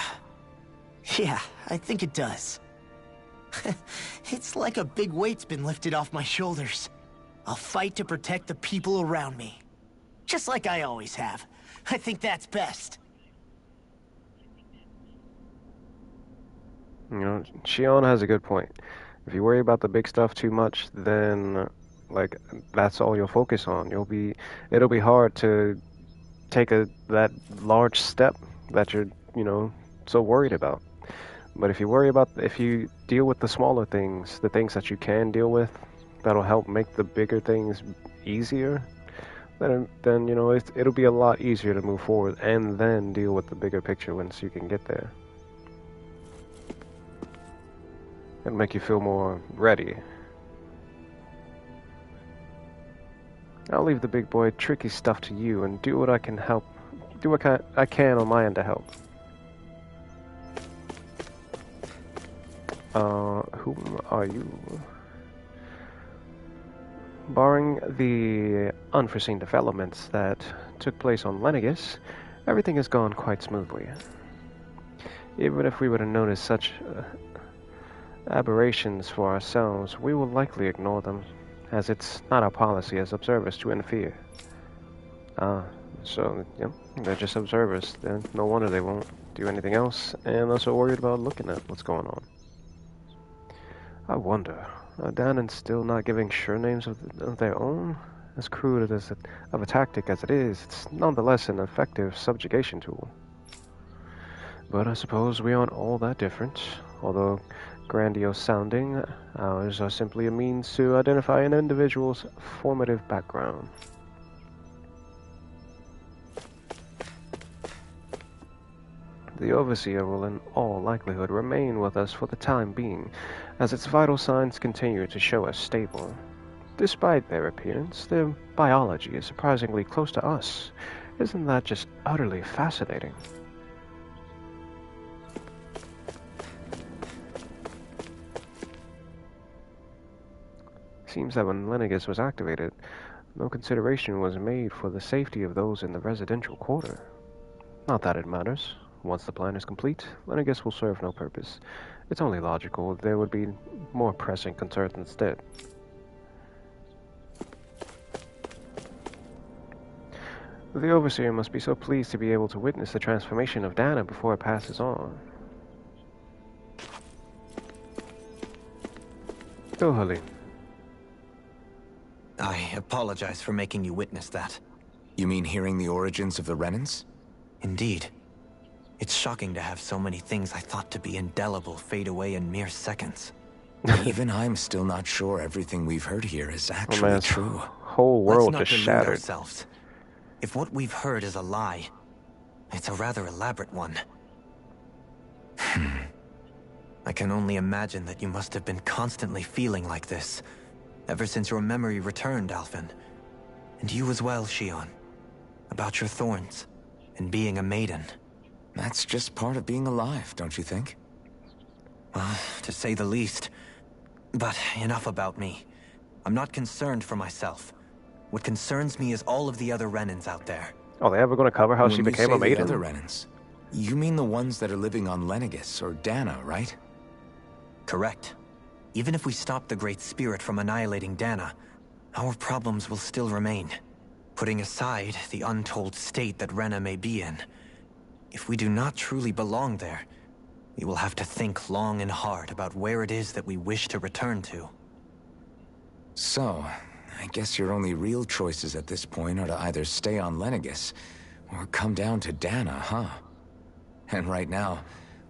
Yeah, I think it does. It's like a big weight's been lifted off my shoulders. I'll fight to protect the people around me. Just like I always have. I think that's best. You know, Shion has a good point. If you worry about the big stuff too much, then, like, that's all you'll focus on. It'll be hard to take that large step that you're, you know, so worried about. But if you deal with the smaller things, the things that you can deal with, that'll help make the bigger things easier, then you know, it'll be a lot easier to move forward and then deal with the bigger picture once you can get there. It'll make you feel more ready. I'll leave the big boy tricky stuff to you and do what I can on my end to help. Whom are you? Barring the unforeseen developments that took place on Lenegis, everything has gone quite smoothly. Even if we were to notice such aberrations for ourselves, we will likely ignore them, as it's not our policy as observers to interfere. So, yep, they're just observers. Then no wonder they won't do anything else, and they're so worried about looking at what's going on. I wonder, are Danans still not giving sure names of their own? As crude as of a tactic as it is, it's nonetheless an effective subjugation tool. But I suppose we aren't all that different. Although grandiose sounding, ours are simply a means to identify an individual's formative background. The Overseer will in all likelihood remain with us for the time being, as its vital signs continue to show us stable. Despite their appearance, their biology is surprisingly close to us. Isn't that just utterly fascinating? Seems that when Lenegus was activated, no consideration was made for the safety of those in the residential quarter. Not that it matters. Once the plan is complete, Lenegus will serve no purpose. It's only logical there would be more pressing concerns instead. The Overseer must be so pleased to be able to witness the transformation of Dana before it passes on. Dohalim. I apologize for making you witness that. You mean hearing the origins of the Renans? Indeed. It's shocking to have so many things I thought to be indelible fade away in mere seconds. Even I'm still not sure everything we've heard here is actually true. Whole world Let's just not delude shattered. ourselves. If what we've heard is a lie, it's a rather elaborate one. I can only imagine that you must have been constantly feeling like this, ever since your memory returned, Alphen. And you as well, Shion. About your thorns, and being a maiden. That's just part of being alive, don't you think? Well, to say the least. But enough about me. I'm not concerned for myself. What concerns me is all of the other Renans out there. Oh, they ever going to cover how she became a maiden? The other Renans, you mean the ones that are living on Lenegus or Dana, right? Correct. Even if we stop the Great Spirit from annihilating Dana, our problems will still remain. Putting aside the untold state that Rena may be in, if we do not truly belong there, we will have to think long and hard about where it is that we wish to return to. So, I guess your only real choices at this point are to either stay on Lenegus, or come down to Dana, huh? And right now,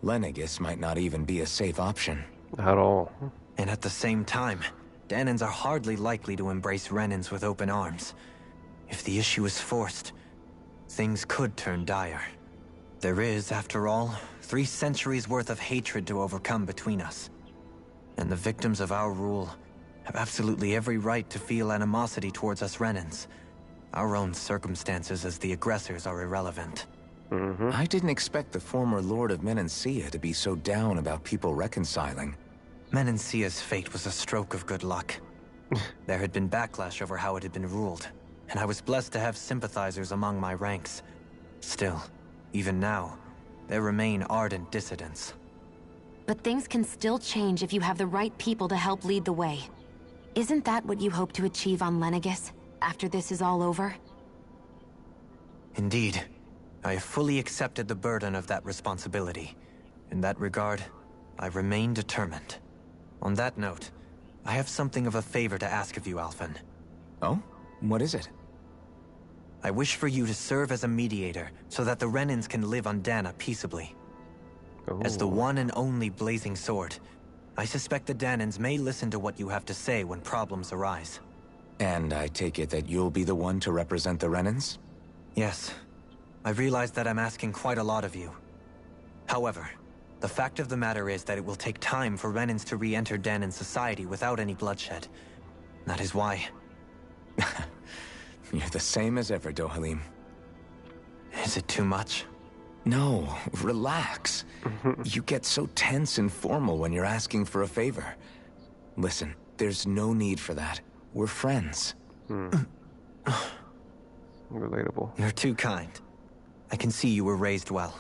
Lenegus might not even be a safe option. At all. And at the same time, Danans are hardly likely to embrace Renans with open arms. If the issue is forced, things could turn dire. There is, after all, 3 centuries worth of hatred to overcome between us. And the victims of our rule have absolutely every right to feel animosity towards us Renans. Our own circumstances as the aggressors are irrelevant. I didn't expect the former Lord of Menancia to be so down about people reconciling. Menancia's fate was a stroke of good luck. There had been backlash over how it had been ruled, and I was blessed to have sympathizers among my ranks. Still, even now, there remain ardent dissidents. But things can still change if you have the right people to help lead the way. Isn't that what you hope to achieve on Lenegus, after this is all over? Indeed. I have fully accepted the burden of that responsibility. In that regard, I remain determined. On that note, I have something of a favor to ask of you, Alphen. Oh? What is it? I wish for you to serve as a mediator, so that the Renans can live on Dana peaceably. Ooh. As the one and only Blazing Sword, I suspect the Danans may listen to what you have to say when problems arise. And I take it that you'll be the one to represent the Renans? Yes. I realize that I'm asking quite a lot of you. However, the fact of the matter is that it will take time for Renans to re-enter Danan society without any bloodshed. That is why... You're the same as ever, Dohalim. Is it too much? No, relax. You get so tense and formal when you're asking for a favor. Listen, there's no need for that. We're friends. Relatable. You're too kind. I can see you were raised well.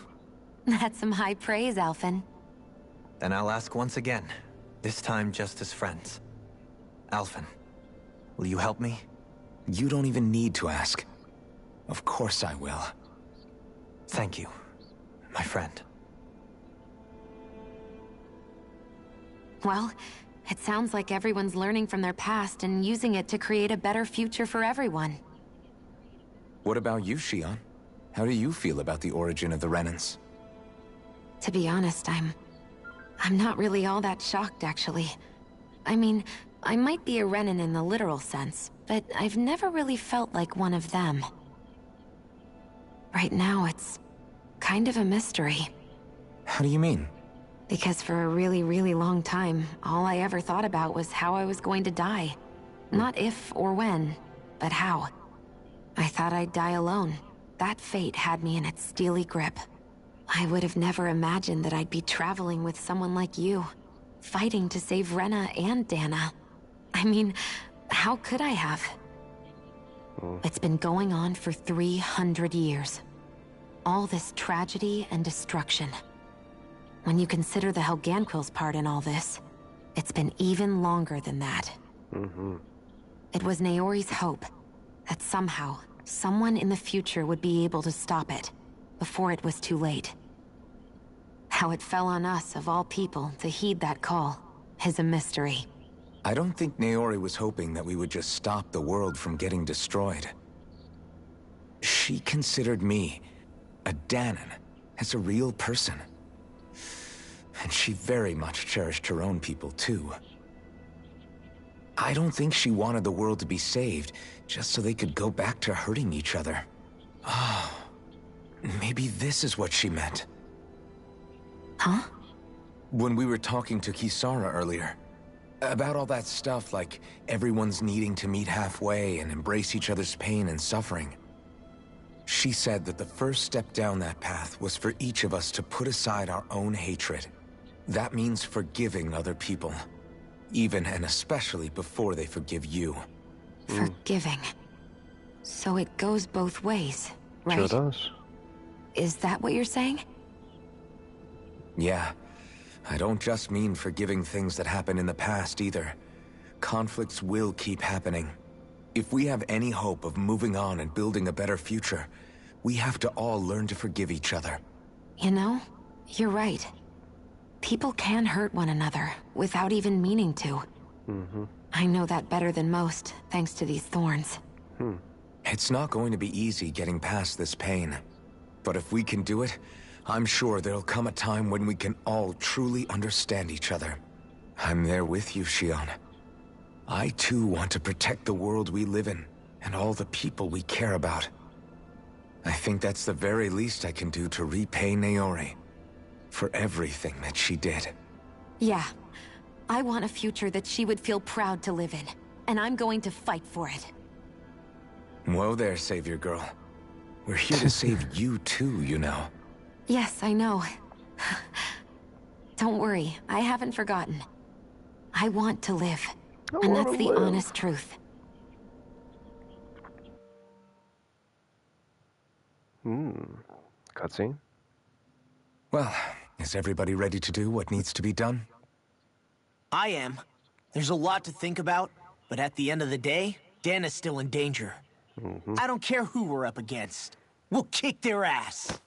That's some high praise, Alphen. Then I'll ask once again, this time just as friends. Alphen, will you help me? You don't even need to ask. Of course I will. Thank you, my friend. Well, It sounds like everyone's learning from their past and using it to create a better future for everyone. What about you, Shion? How do you feel about the origin of the Renans? To be honest, I'm not really all that shocked, actually. I mean, I might be a Renan in the literal sense, but I've never really felt like one of them. Right now, it's kind of a mystery. How do you mean? Because for a really, really long time, all I ever thought about was how I was going to die. Not if or when, but how. I thought I'd die alone. That fate had me in its steely grip. I would have never imagined that I'd be traveling with someone like you, fighting to save Rena and Dana. I mean, how could I have? It's been going on for 300 years. All this tragedy and destruction. When you consider the Helganquil's part in all this, it's been even longer than that. It was Naori's hope that somehow, someone in the future would be able to stop it, before it was too late. How it fell on us, of all people, to heed that call, is a mystery. I don't think Naori was hoping that we would just stop the world from getting destroyed. She considered me, a Danan, as a real person. And she very much cherished her own people, too. I don't think she wanted the world to be saved, just so they could go back to hurting each other. Oh, maybe this is what she meant. Huh? When we were talking to Kisara earlier, about all that stuff like everyone's needing to meet halfway and embrace each other's pain and suffering. She said that the first step down that path was for each of us to put aside our own hatred. That means forgiving other people, even and especially before they forgive you. Forgiving. So it goes both ways, right? Sure does. Is that what you're saying? Yeah. I don't just mean forgiving things that happened in the past either. Conflicts will keep happening. If we have any hope of moving on and building a better future, we have to all learn to forgive each other. You know, you're right. People can hurt one another without even meaning to. I know that better than most, thanks to these thorns. It's not going to be easy getting past this pain. But if we can do it, I'm sure there'll come a time when we can all truly understand each other. I'm there with you, Shion. I too want to protect the world we live in, and all the people we care about. I think that's the very least I can do to repay Naori for everything that she did. Yeah. I want a future that she would feel proud to live in, and I'm going to fight for it. Whoa there, Savior Girl. We're here to save you too, you know. Yes, I know. Don't worry, I haven't forgotten. I want to live. And that's the honest truth. Cutscene? Well, is everybody ready to do what needs to be done? I am. There's a lot to think about, but at the end of the day, Dana's still in danger. I don't care who we're up against. We'll kick their ass.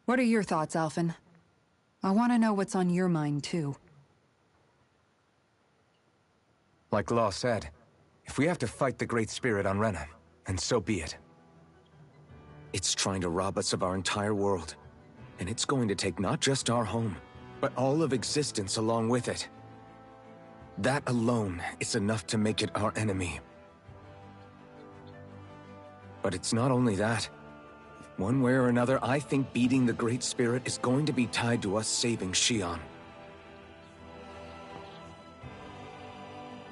What are your thoughts, Alphen? I want to know what's on your mind, too. Like Law said, if we have to fight the Great Spirit on Rena, then so be it. It's trying to rob us of our entire world. And it's going to take not just our home, but all of existence along with it. That alone is enough to make it our enemy. But it's not only that. One way or another, I think beating the Great Spirit is going to be tied to us saving Shion.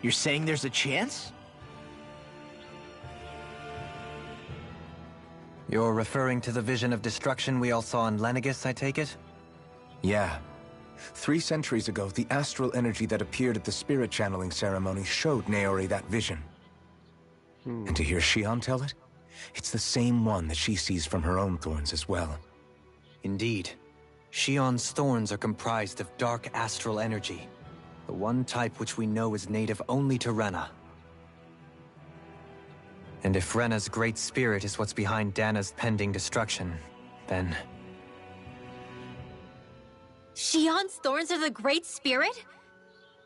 You're saying there's a chance? You're referring to the vision of destruction we all saw in Lenegis, I take it? Yeah. 3 centuries ago, the astral energy that appeared at the spirit channeling ceremony showed Naori that vision. And to hear Shion tell it, it's the same one that she sees from her own thorns as well. Indeed. Shion's thorns are comprised of dark astral energy, the one type which we know is native only to Rena. And if Rena's great spirit is what's behind Dana's pending destruction, then... Shion's thorns are the Great Spirit?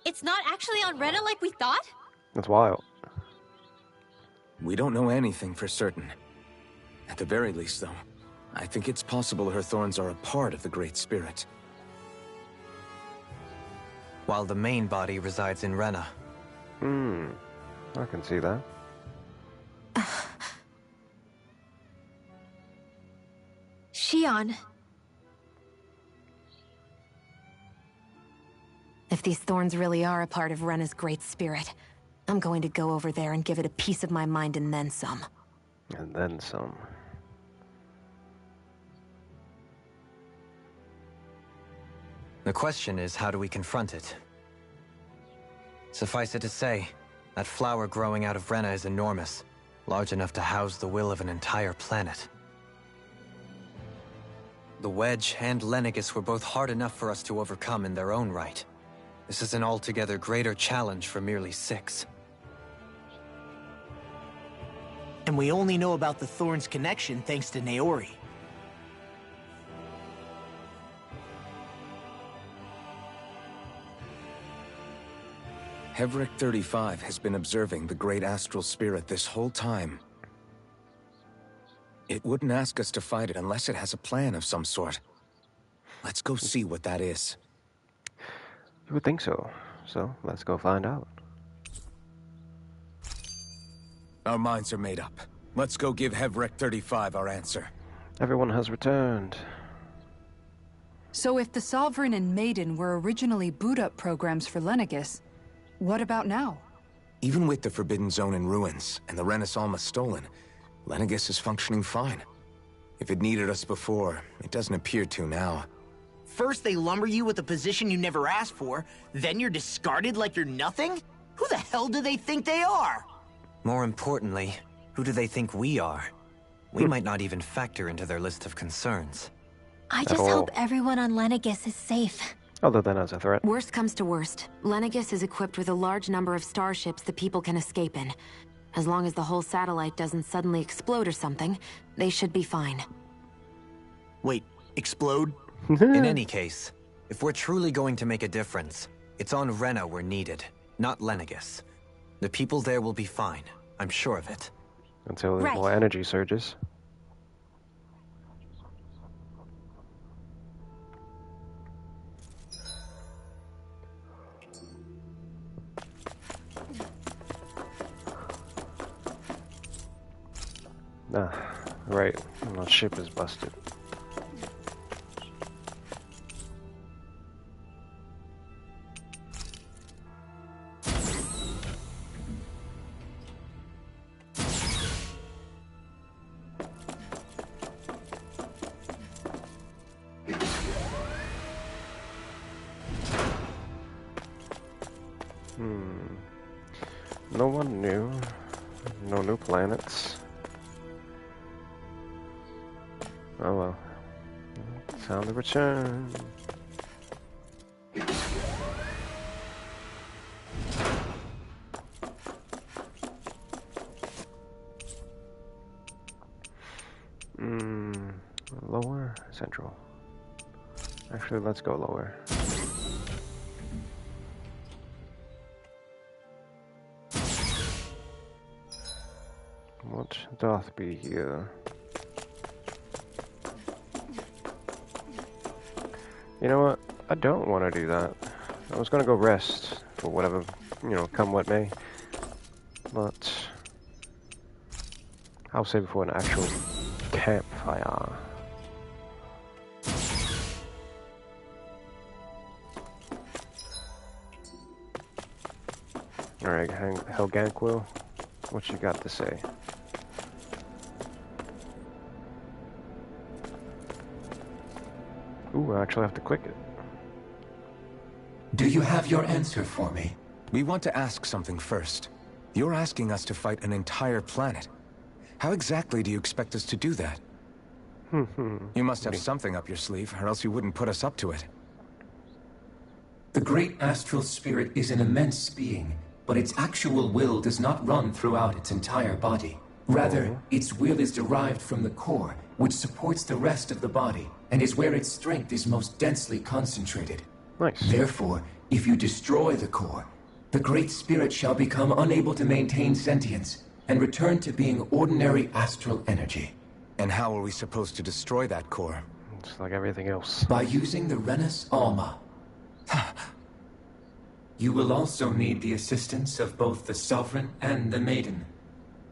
It's not actually on Rena like we thought? That's wild. We don't know anything for certain. At the very least, though, I think it's possible her thorns are a part of the Great Spirit. While the main body resides in Rena. I can see that. Shion. If these thorns really are a part of Rena's Great Spirit, I'm going to go over there and give it a piece of my mind and then some. And then some. The question is, how do we confront it? Suffice it to say, that flower growing out of Rena is enormous, large enough to house the will of an entire planet. The Wedge and Lenegis were both hard enough for us to overcome in their own right. This is an altogether greater challenge for merely 6. And we only know about the Thorn's connection thanks to Naori. Hevric 35 has been observing the Great Astral Spirit this whole time. It wouldn't ask us to fight it unless it has a plan of some sort. Let's go see what that is. You would think so. So, let's go find out. Our minds are made up. Let's go give Hevric 35 our answer. Everyone has returned. So if the Sovereign and Maiden were originally boot-up programs for Lenegis, what about now? Even with the Forbidden Zone in ruins and the Renaissance stolen, Lenegis is functioning fine. If it needed us before, it doesn't appear to now. First they lumber you with a position you never asked for, then you're discarded like you're nothing? Who the hell do they think they are? More importantly, who do they think we are? We might not even factor into their list of concerns. I just hope everyone on Lenegis is safe. Other than as a threat. Worst comes to worst, Lenegis is equipped with a large number of starships that people can escape in. As long as the whole satellite doesn't suddenly explode or something, they should be fine. Wait, explode? In any case, if we're truly going to make a difference, it's on Rena we're needed, not Lenegis. The people there will be fine, I'm sure of it. Until there's more energy surges. Ah, right. My ship is busted. No one new. No new planets. Oh well. Time to return. Lower? Central. Actually, let's go lower. What doth be here? You know what? I don't want to do that. I was gonna go rest for whatever, you know, come what may. But I'll save it for an actual campfire. Alright, Helganquil, what you got to say? Ooh, I actually have to click it. Do you have your answer for me? We want to ask something first. You're asking us to fight an entire planet. How exactly do you expect us to do that? You must have something up your sleeve, or else you wouldn't put us up to it. The great astral spirit is an immense being, but its actual will does not run throughout its entire body. Rather, its will is derived from the core, which supports the rest of the body. and is where its strength is most densely concentrated. Nice. Therefore, if you destroy the core, the Great Spirit shall become unable to maintain sentience and return to being ordinary astral energy. And how are we supposed to destroy that core? It's like everything else. By using the Renis Alma. You will also need the assistance of both the Sovereign and the Maiden.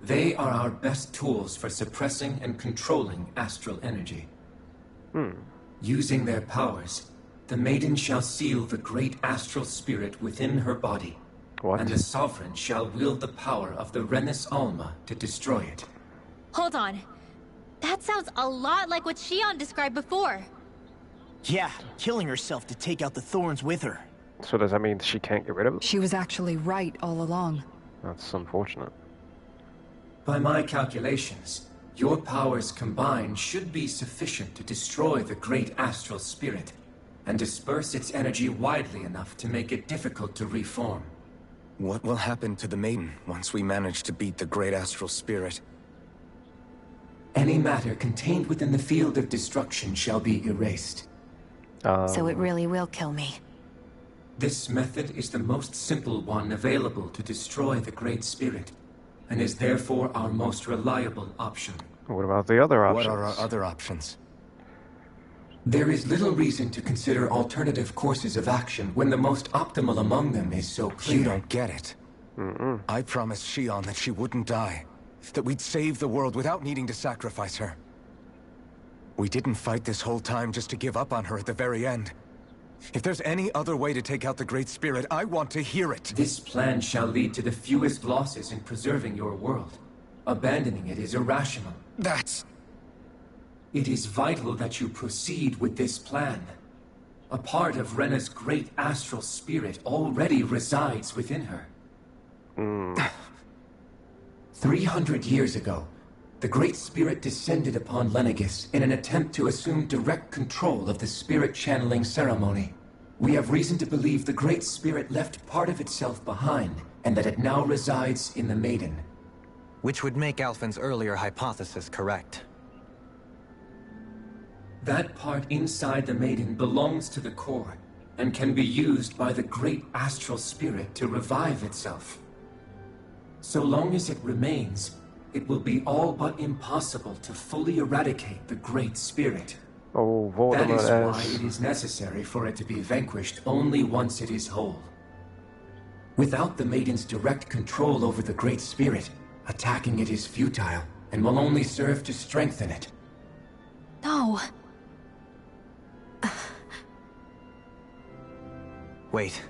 They are our best tools for suppressing and controlling astral energy. Using their powers, the Maiden shall seal the great astral spirit within her body. What? And the Sovereign shall wield the power of the Renis Alma to destroy it. Hold on. That sounds a lot like what Shion described before. Yeah, killing herself to take out the thorns with her. So does that mean she can't get rid of it? She was actually right all along. That's unfortunate. By my calculations, your powers combined should be sufficient to destroy the great astral spirit and disperse its energy widely enough to make it difficult to reform. What will happen to the Maiden once we manage to beat the great astral spirit? Any matter contained within the field of destruction shall be erased. So it really will kill me. This method is the most simple one available to destroy the Great Spirit, and is therefore our most reliable option. What about the other options? What are our other options? There is little reason to consider alternative courses of action when the most optimal among them is so clear. You don't get it. I promised Shion that she wouldn't die, that we'd save the world without needing to sacrifice her. We didn't fight this whole time just to give up on her at the very end. If there's any other way to take out the Great Spirit, I want to hear it. This plan shall lead to the fewest losses in preserving your world. Abandoning it is irrational. It is vital that you proceed with this plan. A part of Rena's great astral spirit already resides within her. 300 years ago, the Great Spirit descended upon Lenegis in an attempt to assume direct control of the spirit channeling ceremony. We have reason to believe the Great Spirit left part of itself behind, and that it now resides in the Maiden. Which would make Alphen's earlier hypothesis correct. That part inside the Maiden belongs to the core, and can be used by the great astral spirit to revive itself. So long as it remains, it will be all but impossible to fully eradicate the Great Spirit. Oh, That Voldemort is why as... it is necessary for it to be vanquished only once it is whole. Without the Maiden's direct control over the Great Spirit, attacking it is futile, and will only serve to strengthen it. No. Wait.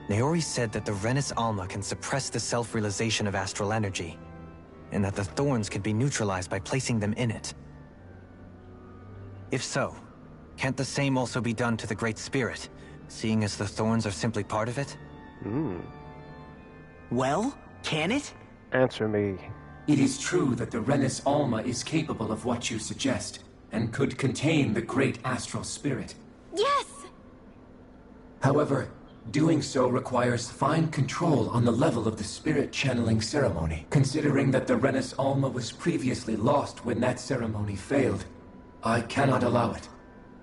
Naori said that the Renis Alma can suppress the self-realization of astral energy, and that the thorns can be neutralized by placing them in it. If so, can't the same also be done to the Great Spirit, seeing as the thorns are simply part of it? Well, can it? Answer me. It is true that the Renis Alma is capable of what you suggest, and could contain the great astral spirit. Yes! However, doing so requires fine control on the level of the spirit channeling ceremony. Considering that the Renis Alma was previously lost when that ceremony failed, I cannot allow it.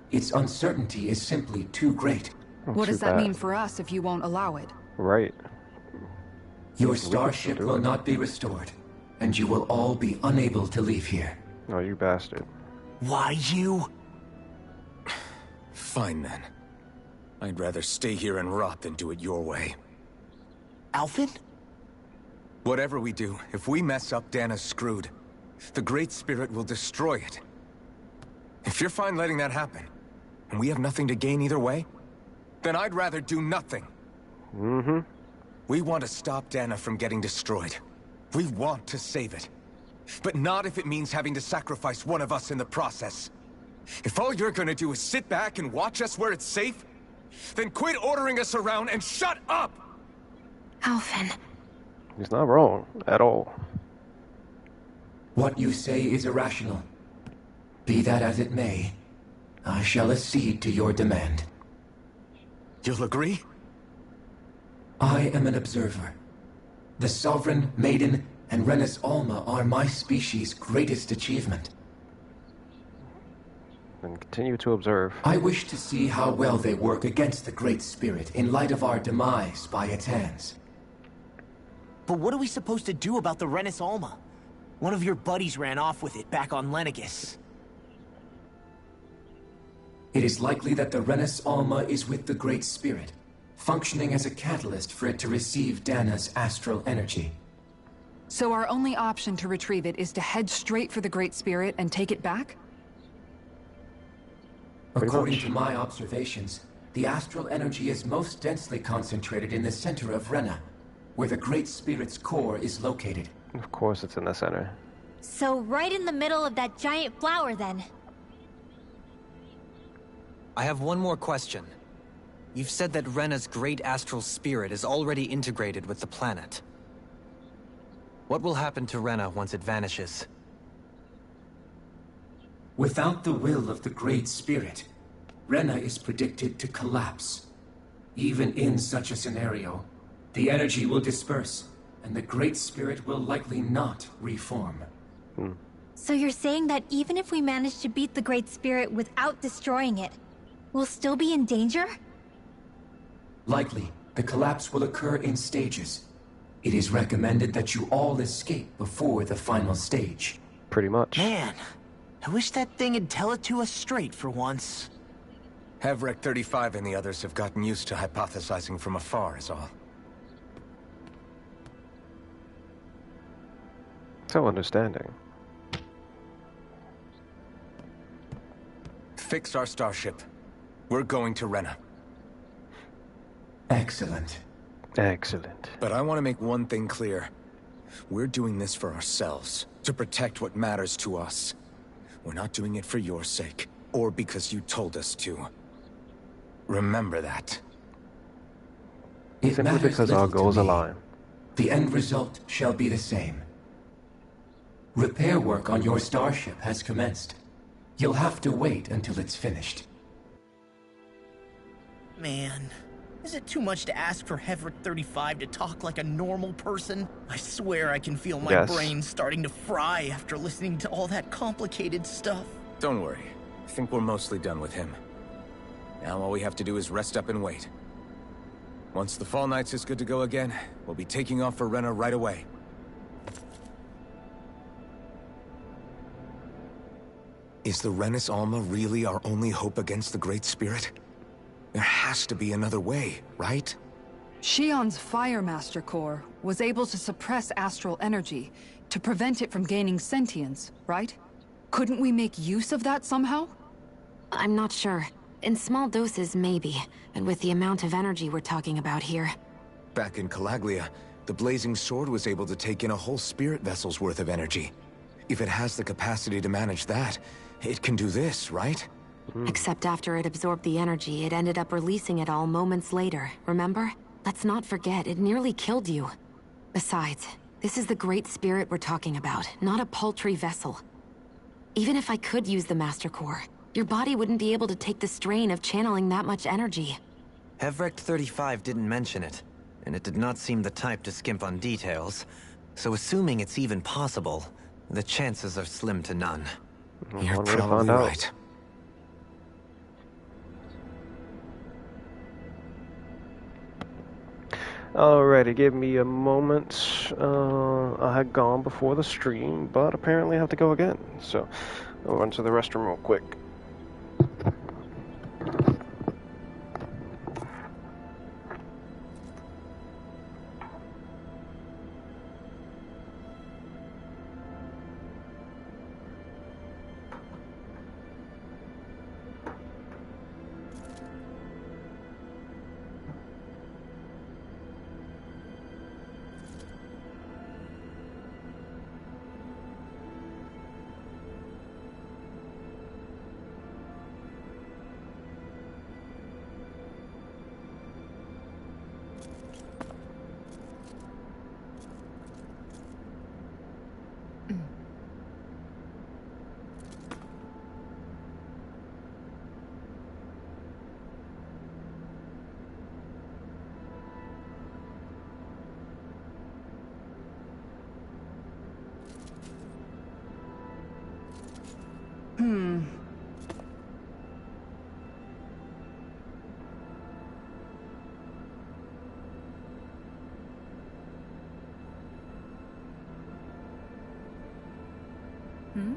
Its uncertainty is simply too great. What does that mean for us if you won't allow it? Right. Your starship will not be restored, and you will all be unable to leave here. Oh, you bastard. Why you? Fine then. I'd rather stay here and rot than do it your way. Alphen? Whatever we do, if we mess up, Dana's screwed. The Great Spirit will destroy it. If you're fine letting that happen, and we have nothing to gain either way, then I'd rather do nothing. We want to stop Dana from getting destroyed. We want to save it. But not if it means having to sacrifice one of us in the process. If all you're gonna do is sit back and watch us where it's safe, then quit ordering us around and shut up! Alphen. He's not wrong at all. What you say is irrational. Be that as it may, I shall accede to your demand. You'll agree? I am an observer. The Sovereign, Maiden, and Renis Alma are my species' greatest achievement. and continue to observe. I wish to see how well they work against the Great Spirit in light of our demise by its hands. But what are we supposed to do about the Renus Alma? One of your buddies ran off with it back on Lenegis. It is likely that the Renus Alma is with the Great Spirit, functioning as a catalyst for it to receive Dana's astral energy. So our only option to retrieve it is to head straight for the Great Spirit and take it back? According to my observations, the astral energy is most densely concentrated in the center of Rena, where the Great Spirit's core is located. Of course it's in the center. So right in the middle of that giant flower, then. I have one more question. You've said that Rena's great astral spirit is already integrated with the planet. What will happen to Rena once it vanishes? Without the will of the Great Spirit, Rena is predicted to collapse. Even in such a scenario, the energy will disperse, and the Great Spirit will likely not reform. So you're saying that even if we manage to beat the Great Spirit without destroying it, we'll still be in danger? Likely, the collapse will occur in stages. It is recommended that you all escape before the final stage. Pretty much. Man, I wish that thing would tell it to us straight for once. Hevrek 35 and the others have gotten used to hypothesizing from afar is all. So understanding. Fix our starship. We're going to Rena. Excellent. Excellent. But I want to make one thing clear. We're doing this for ourselves, to protect what matters to us. We're not doing it for your sake, or because you told us to. Remember that. It Simply matters because our little to goals me. align. The end result shall be the same. Repair work on your starship has commenced. You'll have to wait until it's finished. Man, is it too much to ask for Hevrek 35 to talk like a normal person? I swear I can feel my brain starting to fry after listening to all that complicated stuff. Don't worry. I think we're mostly done with him. Now all we have to do is rest up and wait. Once the Fall Knights is good to go again, we'll be taking off for Rena right away. Is the Renus Alma really our only hope against the Great Spirit? There has to be another way, right? Shion's Fire Master Core was able to suppress astral energy to prevent it from gaining sentience, right? Couldn't we make use of that somehow? I'm not sure. In small doses, maybe. And with the amount of energy we're talking about here. Back in Calaglia, the Blazing Sword was able to take in a whole spirit vessel's worth of energy. If it has the capacity to manage that, it can do this, right? Except after it absorbed the energy, it ended up releasing it all moments later, remember? Let's not forget, it nearly killed you. Besides, this is the Great Spirit we're talking about, not a paltry vessel. Even if I could use the Master Core, your body wouldn't be able to take the strain of channeling that much energy. Hevrek 35 didn't mention it, and it did not seem the type to skimp on details. So assuming it's even possible, the chances are slim to none. You're probably right. Alrighty, give me a moment. I had gone before the stream, but apparently I have to go again. So, I'll run to the restroom real quick. Hmm?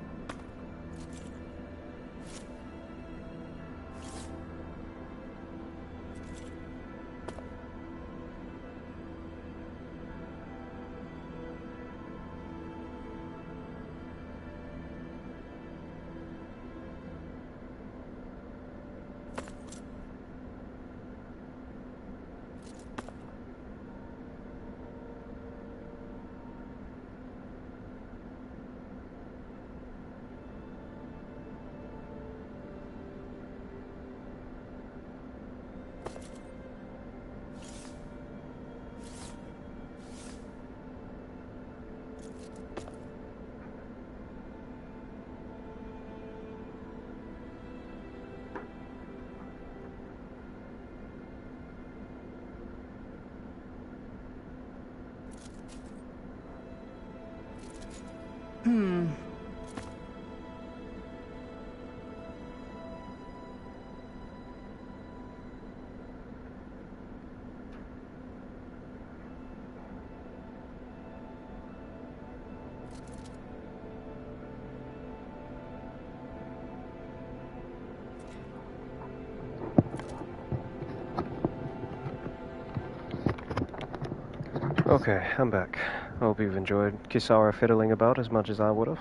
Okay, I'm back. Hope you've enjoyed Kisara fiddling about as much as I would have.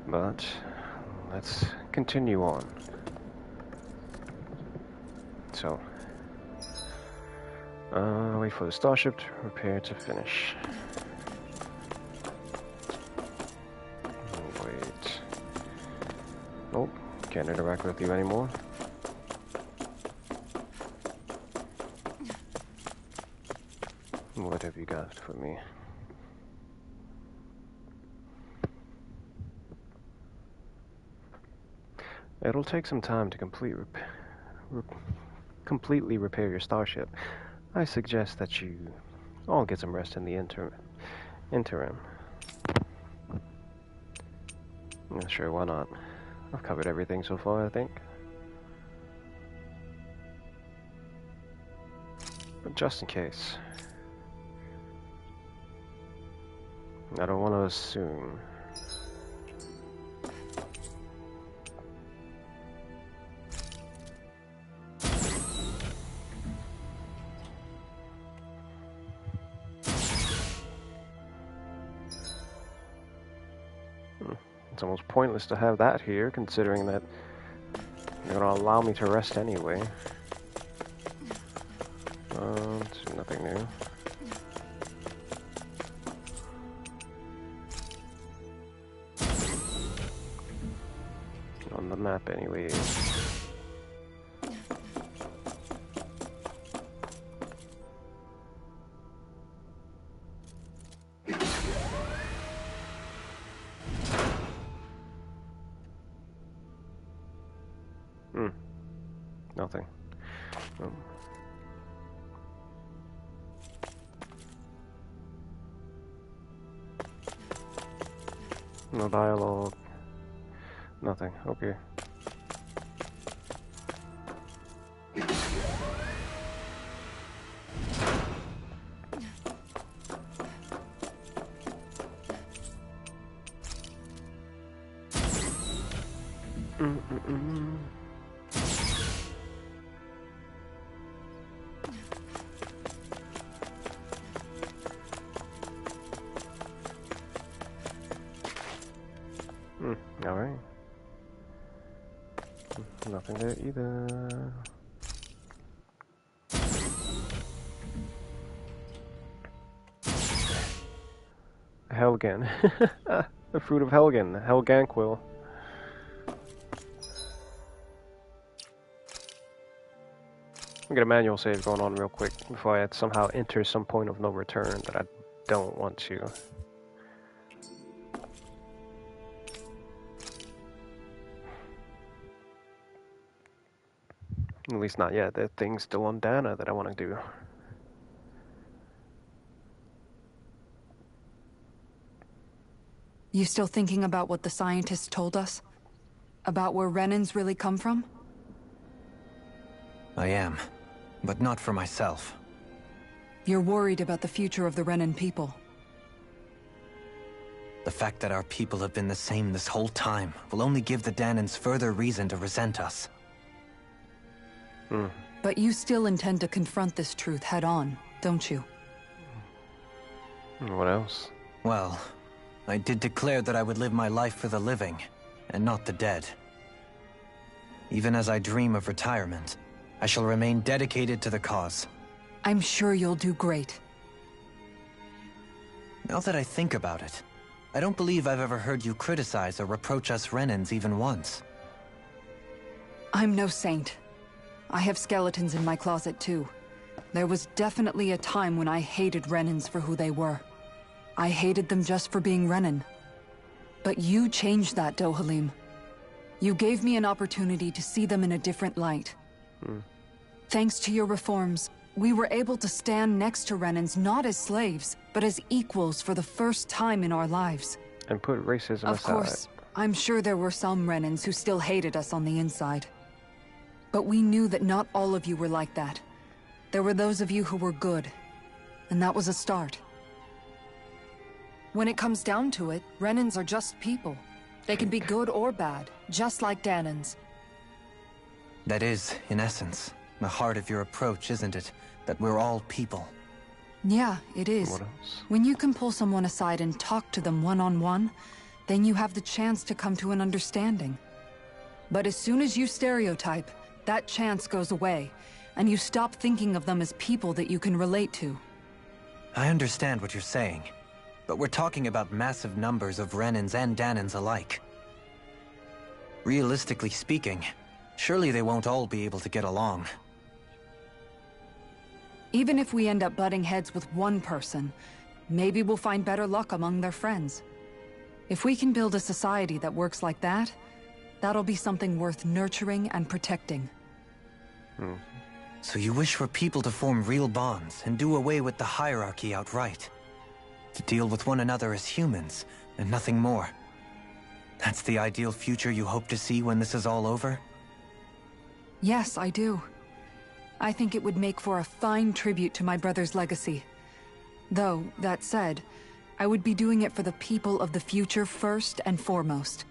But let's continue on. So, wait for the starship to repair to finish. Wait. Nope, can't interact with you anymore. What have you got for me? It'll take some time to completely repair your starship. I suggest that you all get some rest in the interim. Yeah, sure, why not? I've covered everything so far, I think. But just in case. I don't want to assume. It's almost pointless to have that here, considering that you're going to allow me to rest anyway. It's nothing new. On the map anyway. Nothing. No dialogue. Nothing. Okay. Alright. Nothing there either. Helgen. The fruit of Helgen. Helganquil. I'll get a manual save going on real quick before I somehow enter some point of no return that I don't want to. At least not yet. There are things still on Dana that I want to do. You still thinking about what the scientists told us? About where Renans really come from? I am, but not for myself. You're worried about the future of the Renan people. The fact that our people have been the same this whole time will only give the Danans further reason to resent us. But you still intend to confront this truth head-on, don't you? What else? Well, I did declare that I would live my life for the living, and not the dead. Even as I dream of retirement, I shall remain dedicated to the cause. I'm sure you'll do great. Now that I think about it, I don't believe I've ever heard you criticize or reproach us Renans even once. I'm no saint. I have skeletons in my closet too. There was definitely a time when I hated Renans for who they were. I hated them just for being Renan. But you changed that, Dohalim. You gave me an opportunity to see them in a different light. Thanks to your reforms, we were able to stand next to Renans not as slaves, but as equals for the first time in our lives. And put racism aside. Of course, I'm sure there were some Renans who still hated us on the inside. But we knew that not all of you were like that. There were those of you who were good, and that was a start. When it comes down to it, Renans are just people. They can be good or bad, just like Danans. That is, in essence, the heart of your approach, isn't it? That we're all people. Yeah, it is. What else? When you can pull someone aside and talk to them one-on-one, then you have the chance to come to an understanding. But as soon as you stereotype, that chance goes away, and you stop thinking of them as people that you can relate to. I understand what you're saying, but we're talking about massive numbers of Renans and Danans alike. Realistically speaking, surely they won't all be able to get along. Even if we end up butting heads with one person, maybe we'll find better luck among their friends. If we can build a society that works like that, that'll be something worth nurturing and protecting. So you wish for people to form real bonds and do away with the hierarchy outright? To deal with one another as humans, and nothing more? That's the ideal future you hope to see when this is all over? Yes, I do. I think it would make for a fine tribute to my brother's legacy. Though, that said, I would be doing it for the people of the future first and foremost.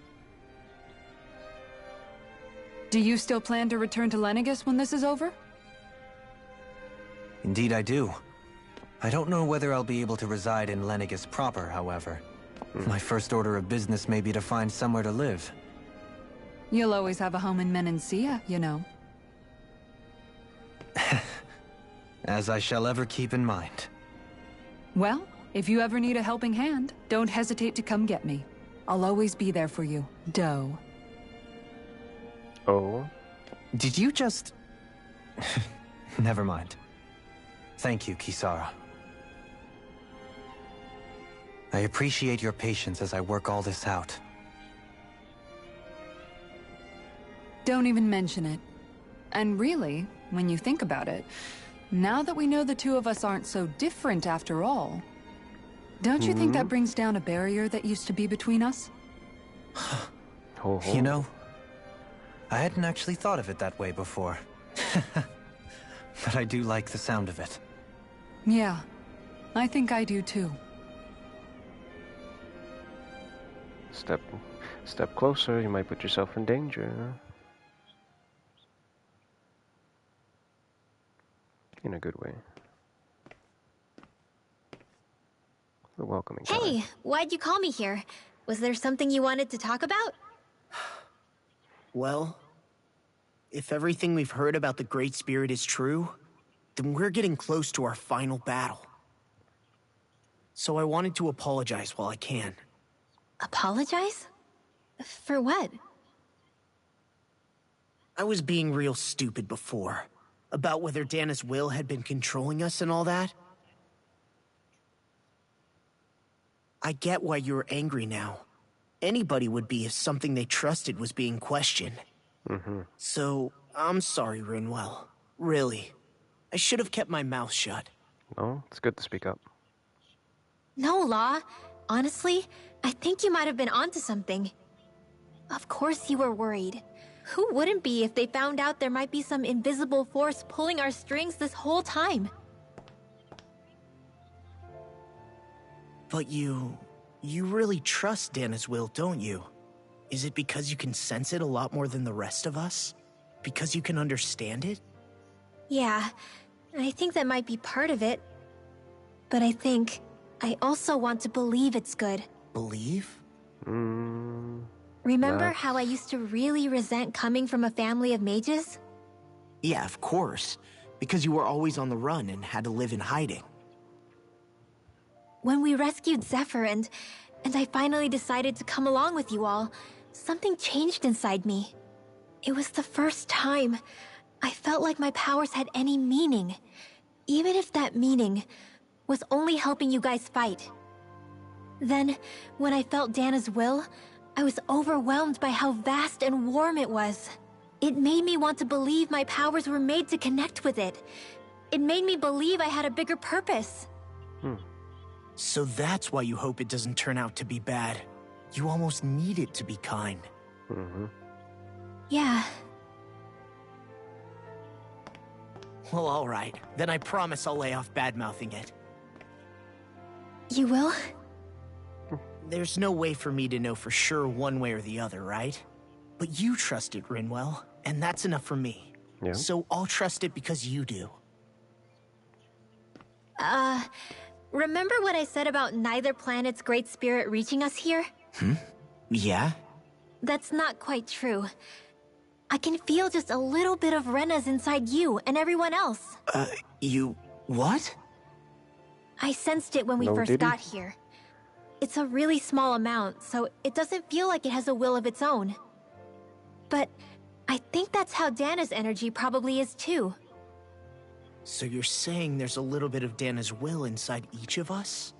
Do you still plan to return to Lenegis when this is over? Indeed I do. I don't know whether I'll be able to reside in Lenegis proper, however. My first order of business may be to find somewhere to live. You'll always have a home in Menancia, you know. As I shall ever keep in mind. Well, if you ever need a helping hand, don't hesitate to come get me. I'll always be there for you, Doe. Oh? Did you just... Never mind. Thank you, Kisara. I appreciate your patience as I work all this out. Don't even mention it. And really, when you think about it, now that we know the two of us aren't so different after all, don't you think that brings down a barrier that used to be between us? You know, I hadn't actually thought of it that way before. But I do like the sound of it. Yeah, I think I do too. Step closer, you might put yourself in danger. In a good way. The welcoming kind. Hey, why'd you call me here? Was there something you wanted to talk about? Well, if everything we've heard about the Great Spirit is true, then we're getting close to our final battle. So I wanted to apologize while I can. Apologize? For what? I was being real stupid before, about whether Dana's will had been controlling us and all that. I get why you're angry now. Anybody would be if something they trusted was being questioned. So, I'm sorry, Rinwell. Really. I should have kept my mouth shut. No, it's good to speak up. No, Law. Honestly, I think you might have been onto something. Of course you were worried. Who wouldn't be if they found out there might be some invisible force pulling our strings this whole time? But you You really trust Dana's will, don't you? Is it because you can sense it a lot more than the rest of us? Because you can understand it? Yeah, I think that might be part of it. But I also want to believe it's good. Believe? Remember how I used to really resent coming from a family of mages? Yeah, of course. Because you were always on the run and had to live in hiding. When we rescued Zephyr and I finally decided to come along with you all, something changed inside me. It was the first time I felt like my powers had any meaning, even if that meaning was only helping you guys fight. Then, when I felt Dana's will, I was overwhelmed by how vast and warm it was. It made me want to believe my powers were made to connect with it. It made me believe I had a bigger purpose. So that's why you hope it doesn't turn out to be bad. You almost need it to be kind. Yeah. Well, alright. Then I promise I'll lay off bad-mouthing it. You will? There's no way for me to know for sure one way or the other, right? But you trust it, Rinwell, and that's enough for me. Yeah. So I'll trust it because you do. Remember what I said about neither planet's great spirit reaching us here? Yeah? That's not quite true. I can feel just a little bit of Rena's inside you and everyone else. You... what? I sensed it when we first got here. It's a really small amount, so it doesn't feel like it has a will of its own. But I think that's how Dana's energy probably is too. So you're saying there's a little bit of Dana's will inside each of us?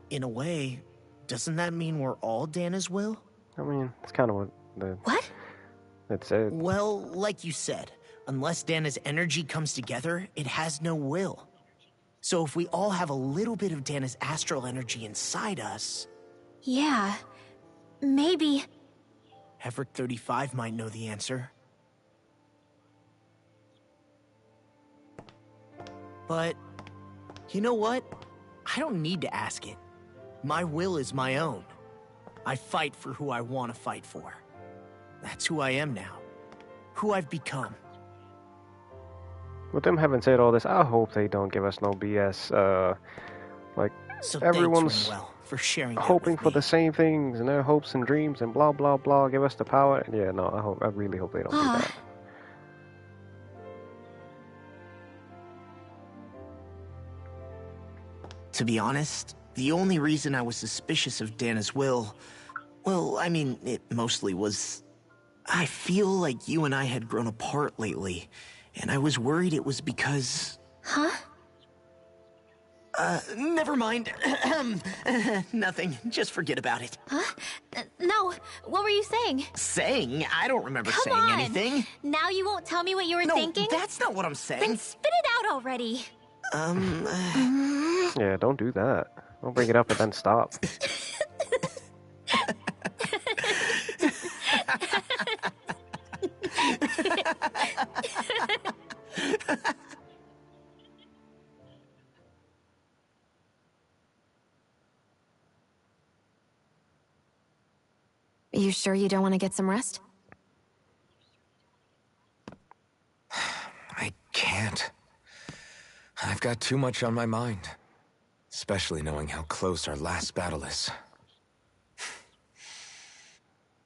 In a way, doesn't that mean we're all Dana's will? I mean, it's kind of what the... What? It said. Well, like you said, unless Dana's energy comes together, it has no will. So if we all have a little bit of Dana's astral energy inside us... Yeah, maybe... Everett 35 might know the answer. But, you know what? I don't need to ask it. My will is my own. I fight for who I want to fight for. That's who I am now. Who I've become. With them having said all this, I hope they don't give us no BS. Like, So everyone's thanks, Rinwell, for sharing that hoping with for me. the same things and their hopes and dreams and blah blah blah. Give us the power. Yeah, no, I really hope they don't do that. To be honest, the only reason I was suspicious of Dana's will... Well, I mean, it mostly was... I feel like you and I had grown apart lately, and I was worried it was because... Huh? Never mind. Nothing. Just forget about it. Huh? No, what were you saying? Saying? I don't remember Come saying on. anything. Now you won't tell me what you were No, thinking? that's not what I'm saying. Then spit it out already. Yeah, don't do that. Don't bring it up and then stop. You sure you don't want to get some rest? I can't. I've got too much on my mind. Especially knowing how close our last battle is.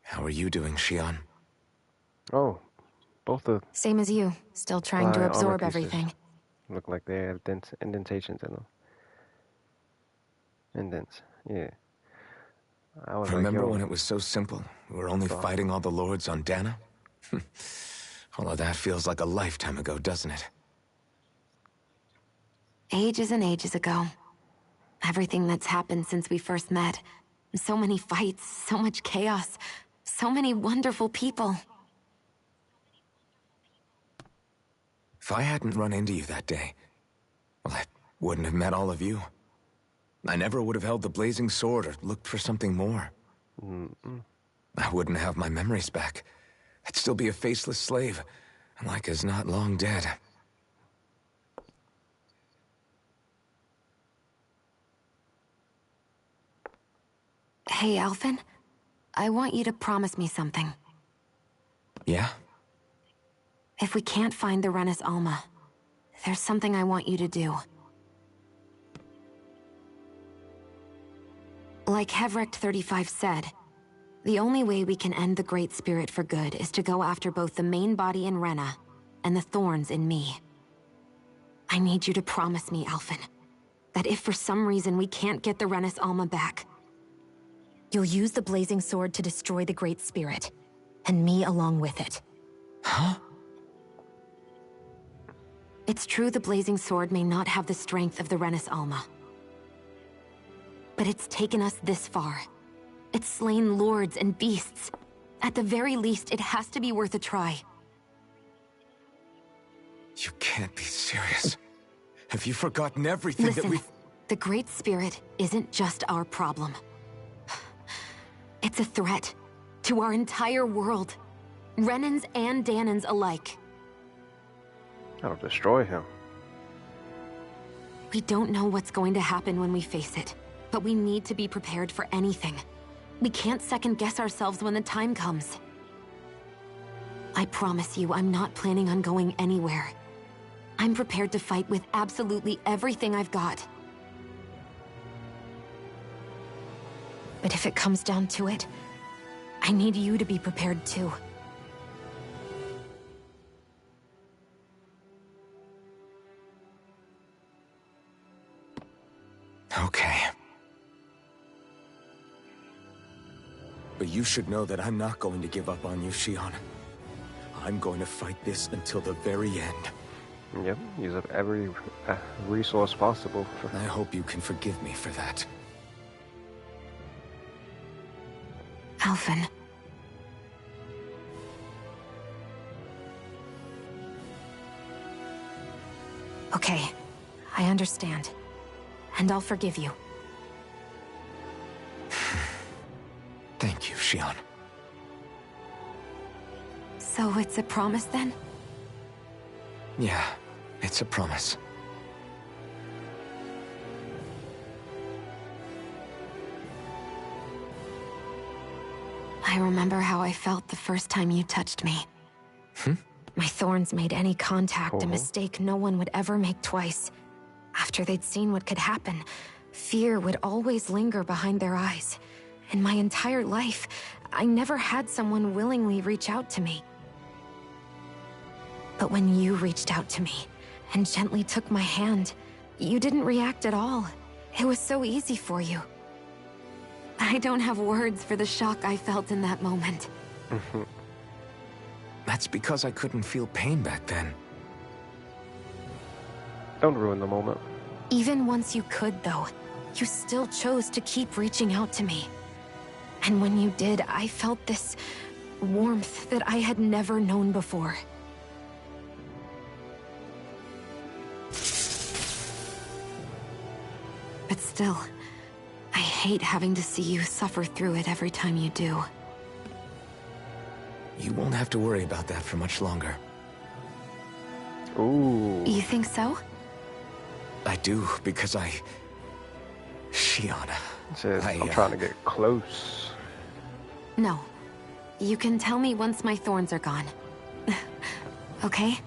How are you doing, Shion? Oh, both the Same as you. Still trying to armor absorb pieces everything. look like they have indentations in them. Indents, yeah. I was Remember like, yo, when it was so simple? We were only fighting all the lords on Dana? All of that feels like a lifetime ago, doesn't it? Ages and ages ago. Everything that's happened since we first met. So many fights, so much chaos, so many wonderful people. If I hadn't run into you that day, well, I wouldn't have met all of you. I never would have held the blazing sword or looked for something more. I wouldn't have my memories back. I'd still be a faceless slave, like as not long dead. Hey, Alphen. I want you to promise me something. Yeah? If we can't find the Renis Alma, there's something I want you to do. Like Hevrect 35 said, the only way we can end the Great Spirit for good is to go after both the main body in Rena and the thorns in me. I need you to promise me, Alphen, that if for some reason we can't get the Renis Alma back, you'll use the Blazing Sword to destroy the Great Spirit, and me along with it. Huh? It's true the Blazing Sword may not have the strength of the Renis Alma. But it's taken us this far. It's slain lords and beasts. At the very least, it has to be worth a try. You can't be serious. Have you forgotten everything that we've... The Great Spirit isn't just our problem. It's a threat to our entire world. Renans and Dahnans alike. I'll destroy him. We don't know what's going to happen when we face it, but we need to be prepared for anything. We can't second-guess ourselves when the time comes. I promise you, I'm not planning on going anywhere. I'm prepared to fight with absolutely everything I've got. But if it comes down to it, I need you to be prepared too. Okay. But you should know that I'm not going to give up on you, Shion. I'm going to fight this until the very end. Yep, use up every resource possible. I hope you can forgive me for that. Alphen. Okay, I understand. And I'll forgive you. Thank you, Shion. So it's a promise then? Yeah, it's a promise. I remember how I felt the first time you touched me. My thorns made any contact a mistake no one would ever make twice. After they'd seen what could happen, fear would always linger behind their eyes. In my entire life, I never had someone willingly reach out to me. But when you reached out to me and gently took my hand, you didn't react at all. It was so easy for you. I don't have words for the shock I felt in that moment. That's because I couldn't feel pain back then. Don't ruin the moment. Even once you could, though, you still chose to keep reaching out to me. And when you did, I felt this warmth that I had never known before. But still, I hate having to see you suffer through it every time you do. You won't have to worry about that for much longer. Ooh. You think so? I do, because Shion... I'm trying to get close. No. You can tell me once my thorns are gone. Okay?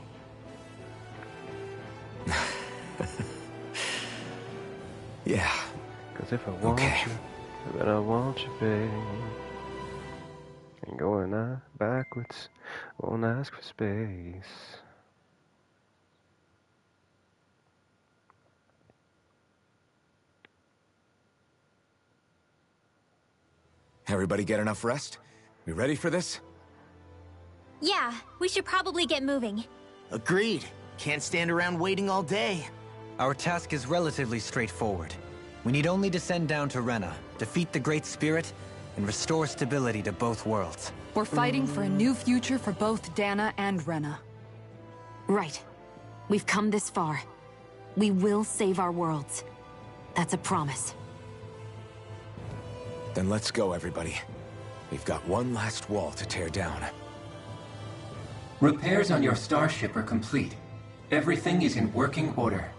Yeah. Because if I want you, then I want you, babe. And going backwards, won't ask for space. Everybody get enough rest? We ready for this? Yeah, we should probably get moving. Agreed. Can't stand around waiting all day. Our task is relatively straightforward. We need only descend down to Rena, defeat the Great Spirit, and restore stability to both worlds. We're fighting for a new future for both Dana and Rena. Right. We've come this far. We will save our worlds. That's a promise. Then let's go, everybody. We've got one last wall to tear down. Repairs on your starship are complete. Everything is in working order.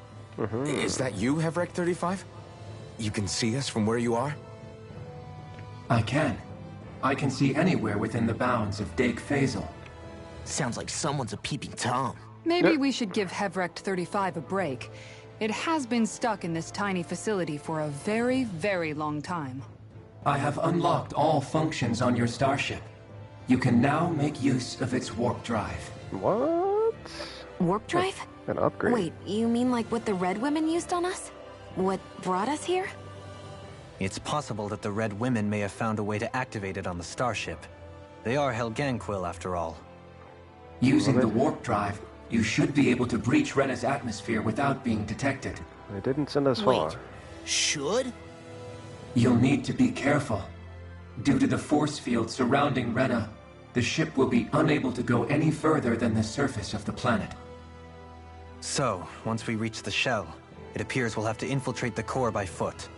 Is that you, Hevrect 35? You can see us from where you are? I can. I can see anywhere within the bounds of dai-N-vein. Sounds like someone's a peeping Tom. Maybe we should give Hevrect 35 a break. It has been stuck in this tiny facility for a very, very long time. I have unlocked all functions on your starship. You can now make use of its warp drive. What? Warp drive? An upgrade. Wait, you mean like what the Red Women used on us? What brought us here? It's possible that the Red Women may have found a way to activate it on the starship. They are Helganquil, after all. Using the warp drive, you should be able to breach Rena's atmosphere without being detected. They didn't send us far. Should? You'll need to be careful. Due to the force field surrounding Rena, the ship will be unable to go any further than the surface of the planet. So, once we reach the shell, it appears we'll have to infiltrate the core by foot.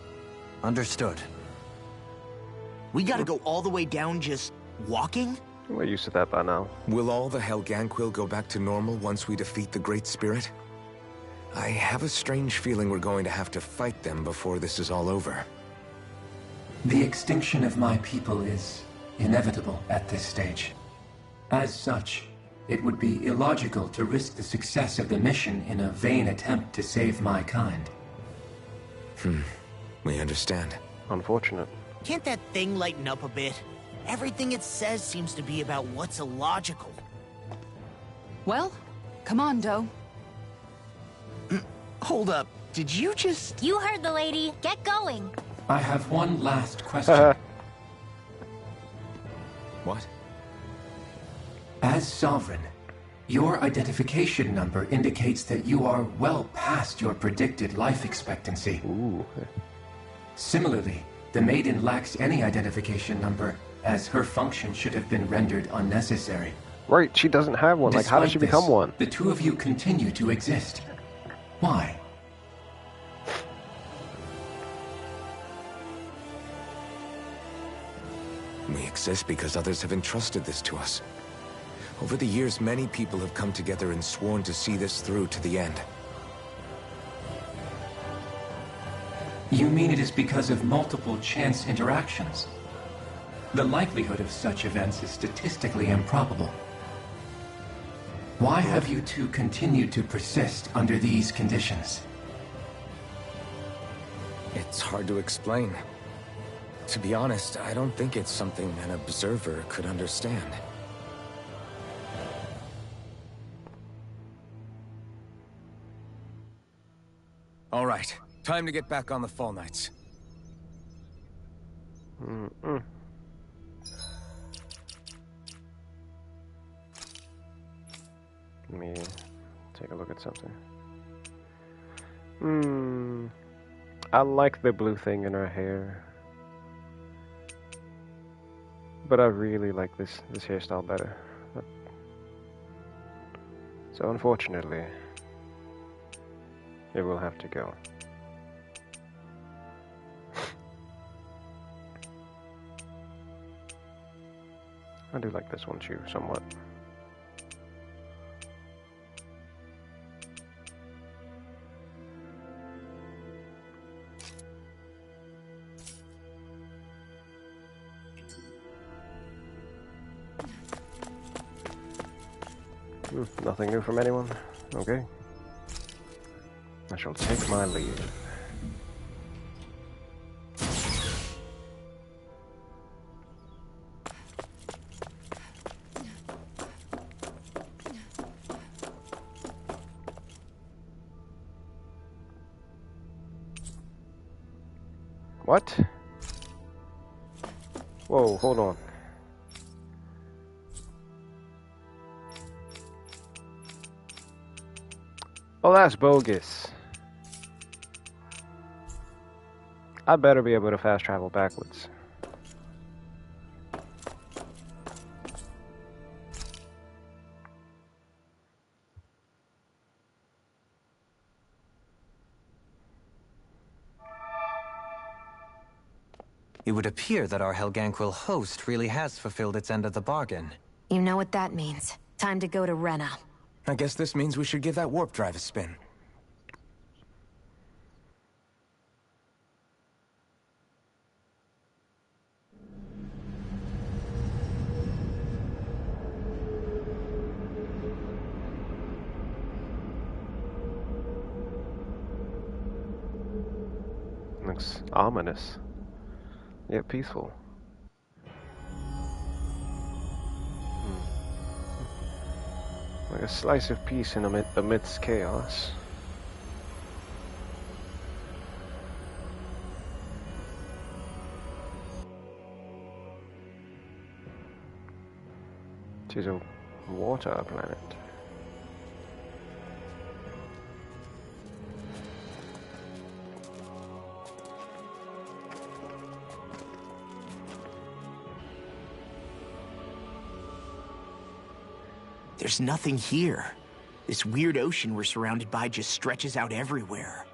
Understood. We gotta go all the way down just walking? We're used to that by now. Will all the Helganquil go back to normal once we defeat the Great Spirit? I have a strange feeling we're going to have to fight them before this is all over. The extinction of my people is inevitable at this stage. As such, it would be illogical to risk the success of the mission in a vain attempt to save my kind. We understand. Unfortunate. Can't that thing lighten up a bit? Everything it says seems to be about what's illogical. Well, come on, Doe. Hold up, did you just... You heard the lady. Get going. I have one last question. What? As Sovereign, your identification number indicates that you are well past your predicted life expectancy. Ooh. Similarly, the Maiden lacks any identification number, as her function should have been rendered unnecessary. Right, she doesn't have one. Like, how did she become one? The two of you continue to exist. Why? We exist because others have entrusted this to us. Over the years, many people have come together and sworn to see this through to the end. You mean it is because of multiple chance interactions? The likelihood of such events is statistically improbable. Why have you two continued to persist under these conditions? It's hard to explain. To be honest, I don't think it's something an observer could understand. All right, time to get back on the Fall Knights. Let me take a look at something. I like the blue thing in her hair. But I really like this hairstyle better. So unfortunately, it will have to go. I do like this one too, somewhat. Nothing new from anyone? Okay. I shall take my leave. What? Whoa, hold on. Oh, that's bogus. I better be able to fast travel backwards. It would appear that our Helganquil host really has fulfilled its end of the bargain. You know what that means. Time to go to Rena. I guess this means we should give that warp drive a spin. Ominous, yet peaceful. Like a slice of peace in amidst chaos. It is a water planet. There's nothing here. This weird ocean we're surrounded by just stretches out everywhere.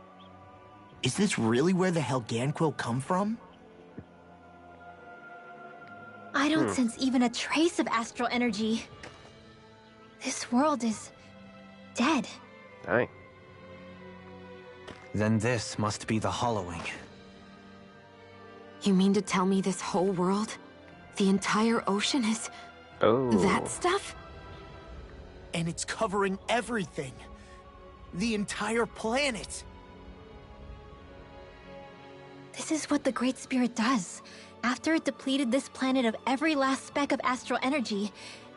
Is this really where the Helganquil come from? I don't sense even a trace of astral energy. This world is dead. Dang. Then this must be the hollowing. You mean to tell me this whole world, the entire ocean is... that stuff? And it's covering everything. The entire planet. This is what the Great Spirit does. After it depleted this planet of every last speck of astral energy,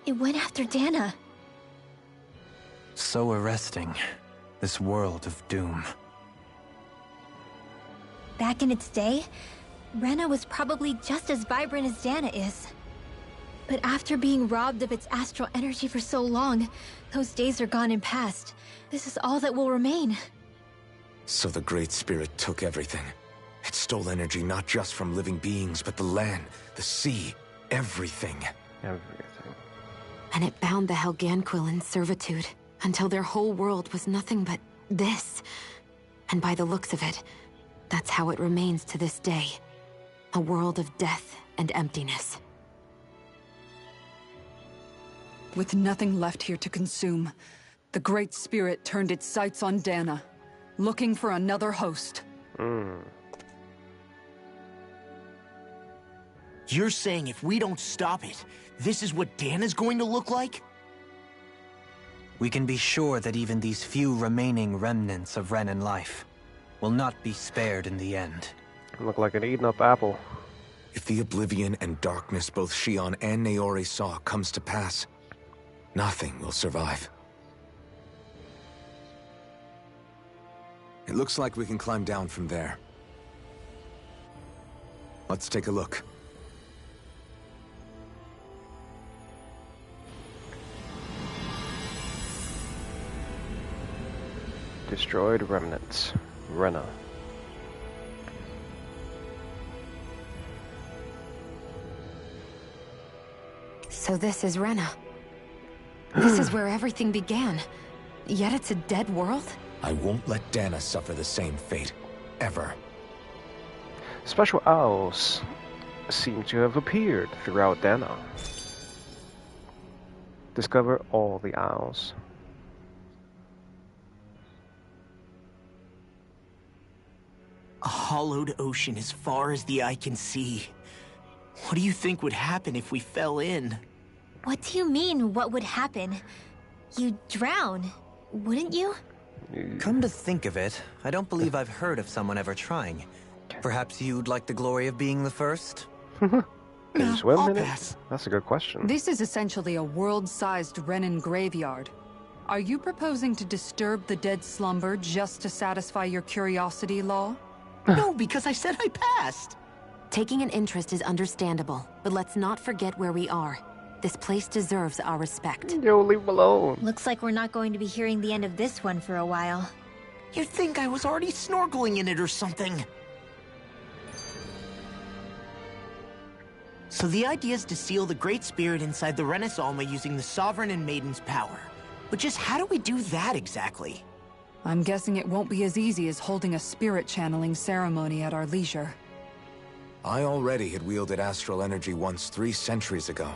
it went after Dana. So arresting. This world of doom. Back in its day, Rena was probably just as vibrant as Dana is. But after being robbed of its astral energy for so long, those days are gone and past. This is all that will remain. So the Great Spirit took everything. It stole energy not just from living beings, but the land, the sea, everything. Everything. And it bound the Helganquil in servitude, until their whole world was nothing but this. And by the looks of it, that's how it remains to this day. A world of death and emptiness. With nothing left here to consume, the Great Spirit turned its sights on Dana, looking for another host. You're saying if we don't stop it, this is what Dana's going to look like? We can be sure that even these few remaining remnants of Renan life will not be spared in the end. Look like an eaten up apple. If the oblivion and darkness both Shion and Naori saw comes to pass, nothing will survive. It looks like we can climb down from there. Let's take a look. Destroyed remnants. Rena. So this is Rena. This is where everything began. Yet it's a dead world? I won't let Dana suffer the same fate. Ever. Special owls seem to have appeared throughout Dana. Discover all the owls. A hollowed ocean as far as the eye can see. What do you think would happen if we fell in? What do you mean, what would happen? You'd drown, wouldn't you? Come to think of it, I don't believe I've heard of someone ever trying. Perhaps you'd like the glory of being the first? Can you swim I'll in it? pass. That's a good question. This is essentially a world-sized Renan graveyard. Are you proposing to disturb the dead slumber just to satisfy your curiosity, Law? No, because I said I passed. Taking an interest is understandable, but let's not forget where we are. This place deserves our respect. Yo, leave him alone. Looks like we're not going to be hearing the end of this one for a while. You'd think I was already snorkeling in it or something. So the idea is to seal the Great Spirit inside the Rena's Alma using the Sovereign and Maiden's power. But just how do we do that exactly? I'm guessing it won't be as easy as holding a spirit channeling ceremony at our leisure. I already had wielded astral energy once 3 centuries ago.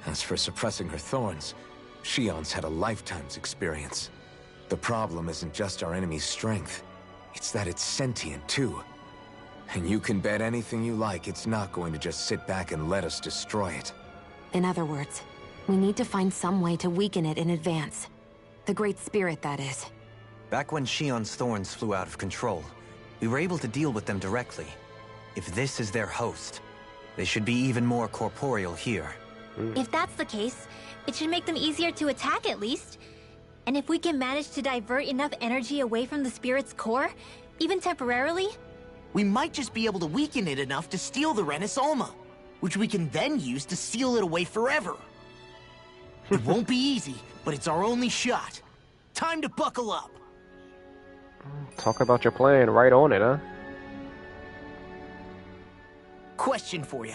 As for suppressing her thorns, Shion's had a lifetime's experience. The problem isn't just our enemy's strength. It's that it's sentient, too. And you can bet anything you like it's not going to just sit back and let us destroy it. In other words, we need to find some way to weaken it in advance. The Great Spirit, that is. Back when Shion's thorns flew out of control, We were able to deal with them directly. If this is their host, they should be even more corporeal here. If that's the case, it should make them easier to attack at least. And if we can manage to divert enough energy away from the spirit's core, even temporarily, we might just be able to weaken it enough to steal the Renus Alma, which we can then use to seal it away forever. It won't be easy, but it's our only shot. Time to buckle up. Talk about your plan, right on it, huh? Question for you.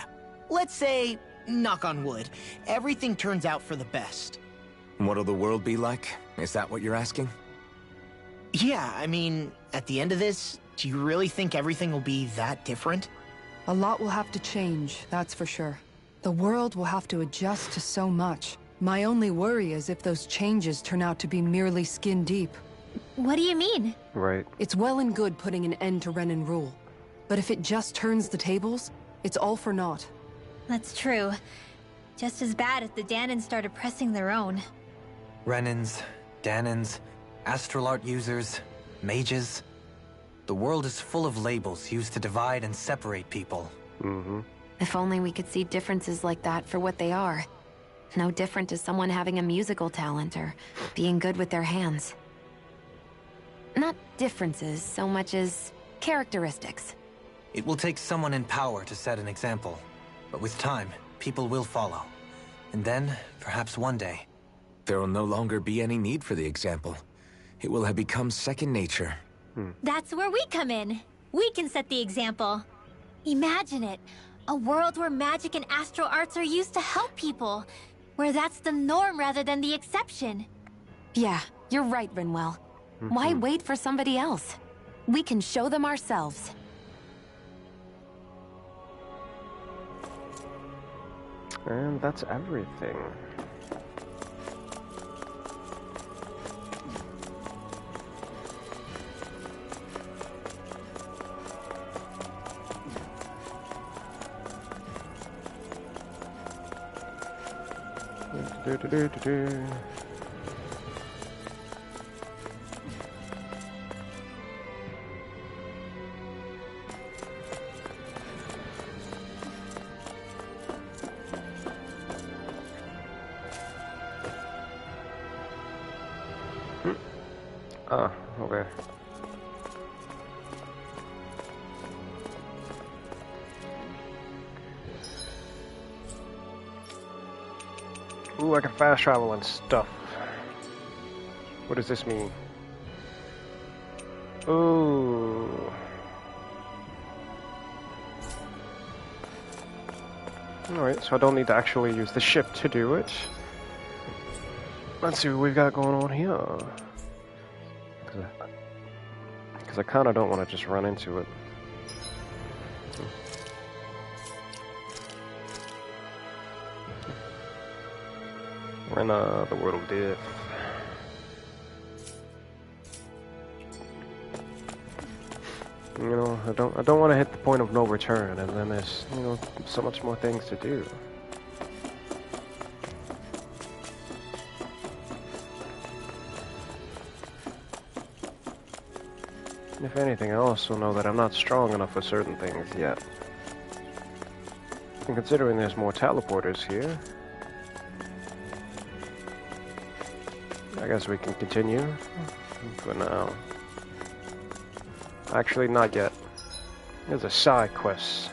Let's say, knock on wood, everything turns out for the best. What'll the world be like? Is that what you're asking? Yeah, I mean, at the end of this, do you really think everything will be that different? A lot will have to change, that's for sure. The world will have to adjust to so much. My only worry is if those changes turn out to be merely skin deep. What do you mean? Right. It's well and good putting an end to Renan rule. But if it just turns the tables, it's all for naught. That's true. Just as bad if the Dahnans started pressing their own. Renans, Dahnans, astral art users, mages. The world is full of labels used to divide and separate people. If only we could see differences like that for what they are. No different to someone having a musical talent or being good with their hands. Not differences so much as characteristics. It will take someone in power to set an example. But with time, people will follow. And then, perhaps one day... there will no longer be any need for the example. It will have become second nature. That's where we come in. We can set the example. Imagine it. A world where magic and astral arts are used to help people. Where that's the norm rather than the exception. Yeah, you're right, Rinwell. Why wait for somebody else? We can show them ourselves. And that's everything. Ah, okay. Ooh, I can fast travel and stuff. What does this mean? Ooh. Alright, so I don't need to actually use the ship to do it. Let's see what we've got going on here. Because I kind of don't want to just run into it. We're in the world of death. You know, I don't want to hit the point of no return, and then there's, you know, so much more things to do. If anything, I also know that I'm not strong enough for certain things yet. And considering there's more teleporters here, I guess we can continue for now. Actually, not yet. There's a side quest.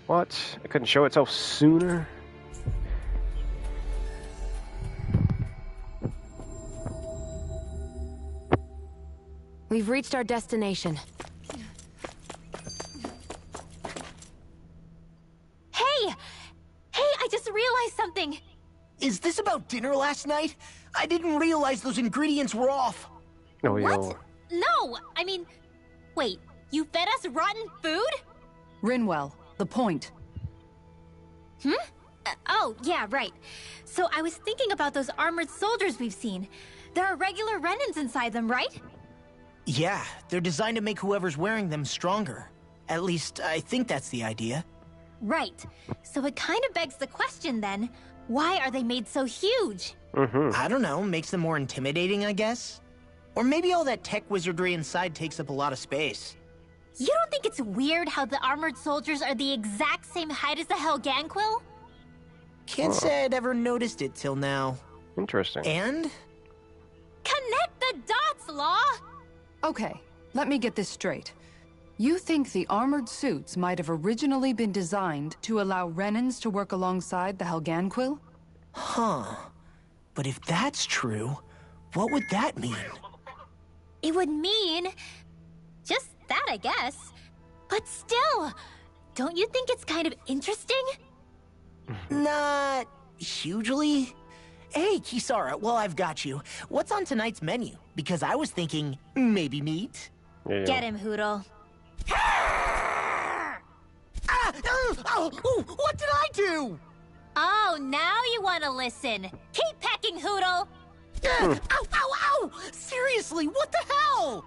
What? It couldn't show itself sooner? We've reached our destination. Hey! Hey, I just realized something! Is this about dinner last night? I didn't realize those ingredients were off. Oh, What? yo. No! I mean... Wait, you fed us rotten food? Rinwell, the point. Oh, yeah, right. So I was thinking about those armored soldiers we've seen. There are regular Renans inside them, right? Yeah, they're designed to make whoever's wearing them stronger. At least, I think that's the idea. Right. So it kind of begs the question then, why are they made so huge? I don't know, makes them more intimidating, I guess? Or maybe all that tech wizardry inside takes up a lot of space. You don't think it's weird how the armored soldiers are the exact same height as the Helganquil? Can't say I'd ever noticed it till now. Interesting. And? Connect the dots, Law! Okay, let me get this straight. You think the armored suits might have originally been designed to allow Renans to work alongside the Helganquil? Huh. But if that's true, what would that mean? It would mean... just that, I guess. But still, don't you think it's kind of interesting? Not hugely. Hey, Kisara, well, I've got you. What's on tonight's menu? Because I was thinking, maybe meat? Yeah. Get him, Hootle. What did I do? Oh, now you want to listen. Keep pecking, Hootle! Ow, ow, ow! Seriously, what the hell?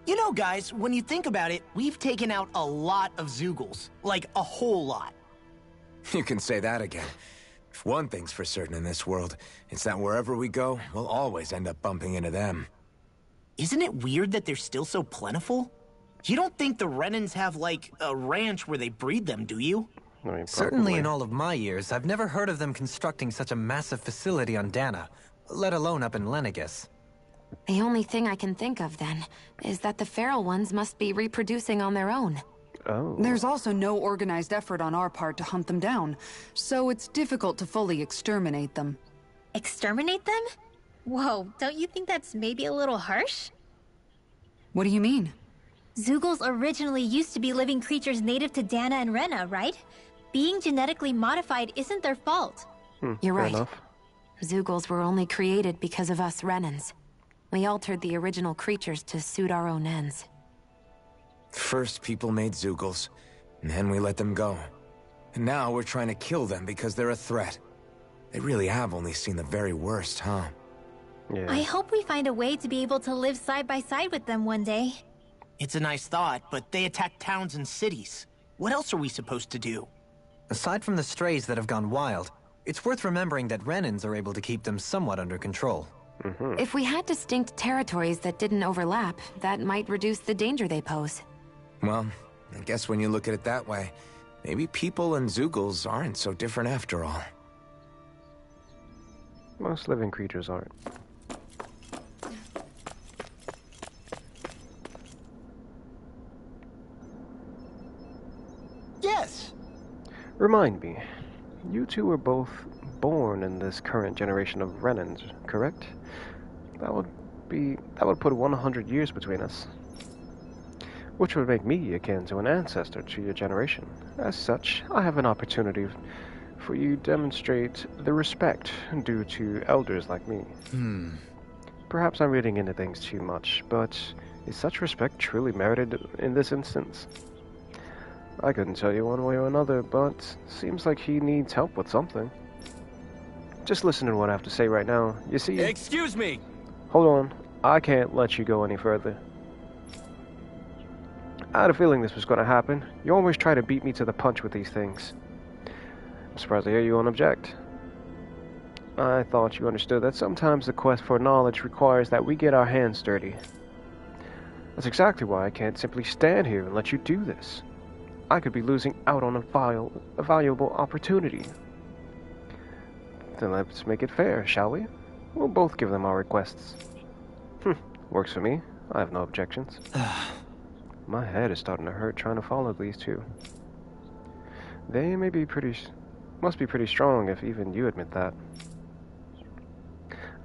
You know, guys, when you think about it, we've taken out a lot of Zeugles. Like, a whole lot. You can say that again. If one thing's for certain in this world, it's that wherever we go, we'll always end up bumping into them. Isn't it weird that they're still so plentiful? You don't think the Renans have, like, a ranch where they breed them, do you? I mean, Certainly in all of my years, I've never heard of them constructing such a massive facility on Dana, let alone up in Lenegis. The only thing I can think of, then, is that the feral ones must be reproducing on their own. Oh. There's also no organized effort on our part to hunt them down, so it's difficult to fully exterminate them. Exterminate them? Whoa, don't you think that's maybe a little harsh? What do you mean? Zeugles originally used to be living creatures native to Dana and Rena, right? Being genetically modified isn't their fault. You're fair right. enough. Zeugles were only created because of us Renans. We altered the original creatures to suit our own ends. First, people made Zeugles, and then we let them go. And now we're trying to kill them because they're a threat. They really have only seen the very worst, huh? Yeah. I hope we find a way to be able to live side by side with them one day. It's a nice thought, but they attack towns and cities. What else are we supposed to do? Aside from the strays that have gone wild, it's worth remembering that Renans are able to keep them somewhat under control. If we had distinct territories that didn't overlap, that might reduce the danger they pose. Well, I guess when you look at it that way, maybe people and Zeugles aren't so different after all. Most living creatures aren't. Yes! Remind me, you two were both born in this current generation of Renans, correct? That would put 100 years between us. Which would make me akin to an ancestor to your generation. As such, I have an opportunity for you to demonstrate the respect due to elders like me. Perhaps I'm reading into things too much, but is such respect truly merited in this instance? I couldn't tell you one way or another, but seems like he needs help with something. Just listen to what I have to say right now. You see... Excuse me! Hold on. I can't let you go any further. I had a feeling this was going to happen. You always try to beat me to the punch with these things. I'm surprised to hear you won't object. I thought you understood that sometimes the quest for knowledge requires that we get our hands dirty. That's exactly why I can't simply stand here and let you do this. I could be losing out on a valuable opportunity. Then let's make it fair, shall we? We'll both give them our requests. Works for me. I have no objections. My head is starting to hurt trying to follow these two. They must be pretty strong if even you admit that.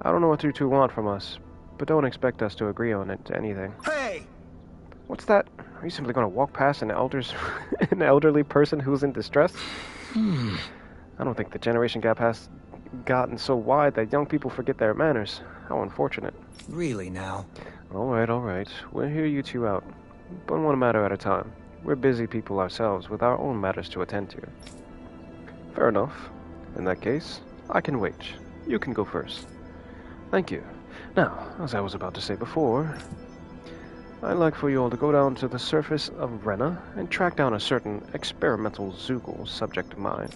I don't know what you two want from us, but don't expect us to agree on it to anything. Hey! What's that? Are you simply going to walk past an elderly person who's in distress? I don't think the generation gap has gotten so wide that young people forget their manners. How unfortunate. Really now? Alright. We'll hear you two out. But one matter at a time. We're busy people ourselves with our own matters to attend to. Fair enough. In that case, I can wait. You can go first. Thank you. Now, as I was about to say before, I'd like for you all to go down to the surface of Rena and track down a certain experimental Zeugle subject of mine.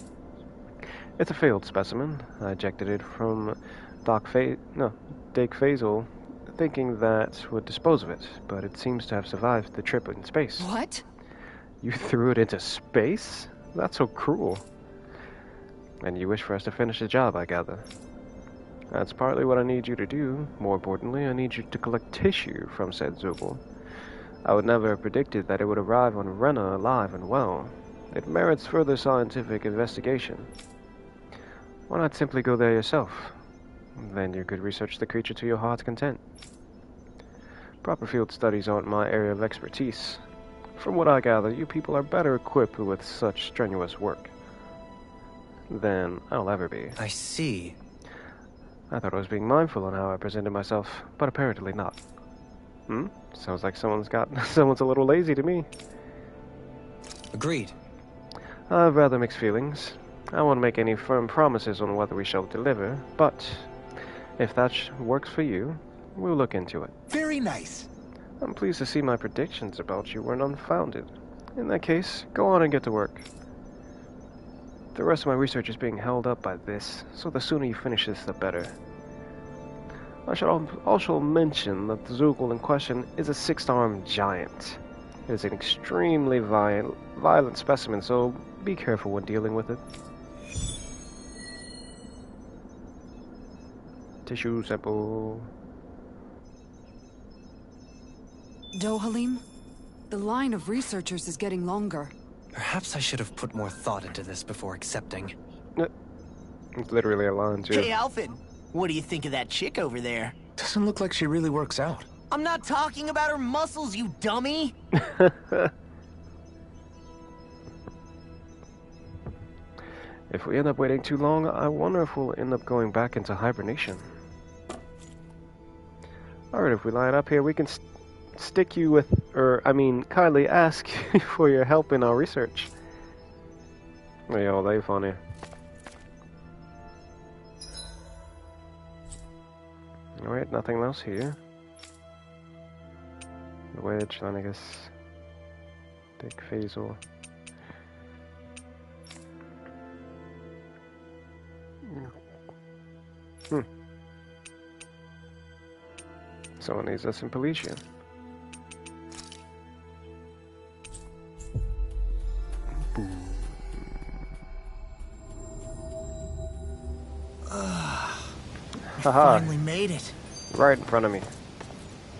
It's a failed specimen. I ejected it from dai-N-vein, thinking that would dispose of it, but it seems to have survived the trip in space. What? You threw it into space? That's so cruel. And you wish for us to finish the job, I gather. That's partly what I need you to do. More importantly, I need you to collect tissue from said Zugel. I would never have predicted that it would arrive on Rena alive and well. It merits further scientific investigation. Why not simply go there yourself? Then you could research the creature to your heart's content. Proper field studies aren't my area of expertise. From what I gather, you people are better equipped with such strenuous work than I'll ever be. I see. I thought I was being mindful on how I presented myself, but apparently not. Sounds like someone's a little lazy to me. Agreed. I have rather mixed feelings. I won't make any firm promises on whether we shall deliver, but if that works for you, we'll look into it. Very nice. I'm pleased to see my predictions about you weren't unfounded. In that case, go on and get to work. The rest of my research is being held up by this, so the sooner you finish this, the better. I should also mention that the Zugel in question is a 6-armed giant. It is an extremely violent specimen, so be careful when dealing with it. Tissue sample. Dohalim, the line of researchers is getting longer. Perhaps I should have put more thought into this before accepting. It's literally a line, too. Hey, Alfred. What do you think of that chick over there? Doesn't look like she really works out. I'm not talking about her muscles, you dummy! If we end up waiting too long, I wonder if we'll end up going back into hibernation. Alright, if we line up here, we can stick you with, kindly ask for your help in our research. Yo, they funny. Alright, nothing else here. The wedge, I guess. Big phasal. Someone needs us in Policia. Finally made it. Right in front of me.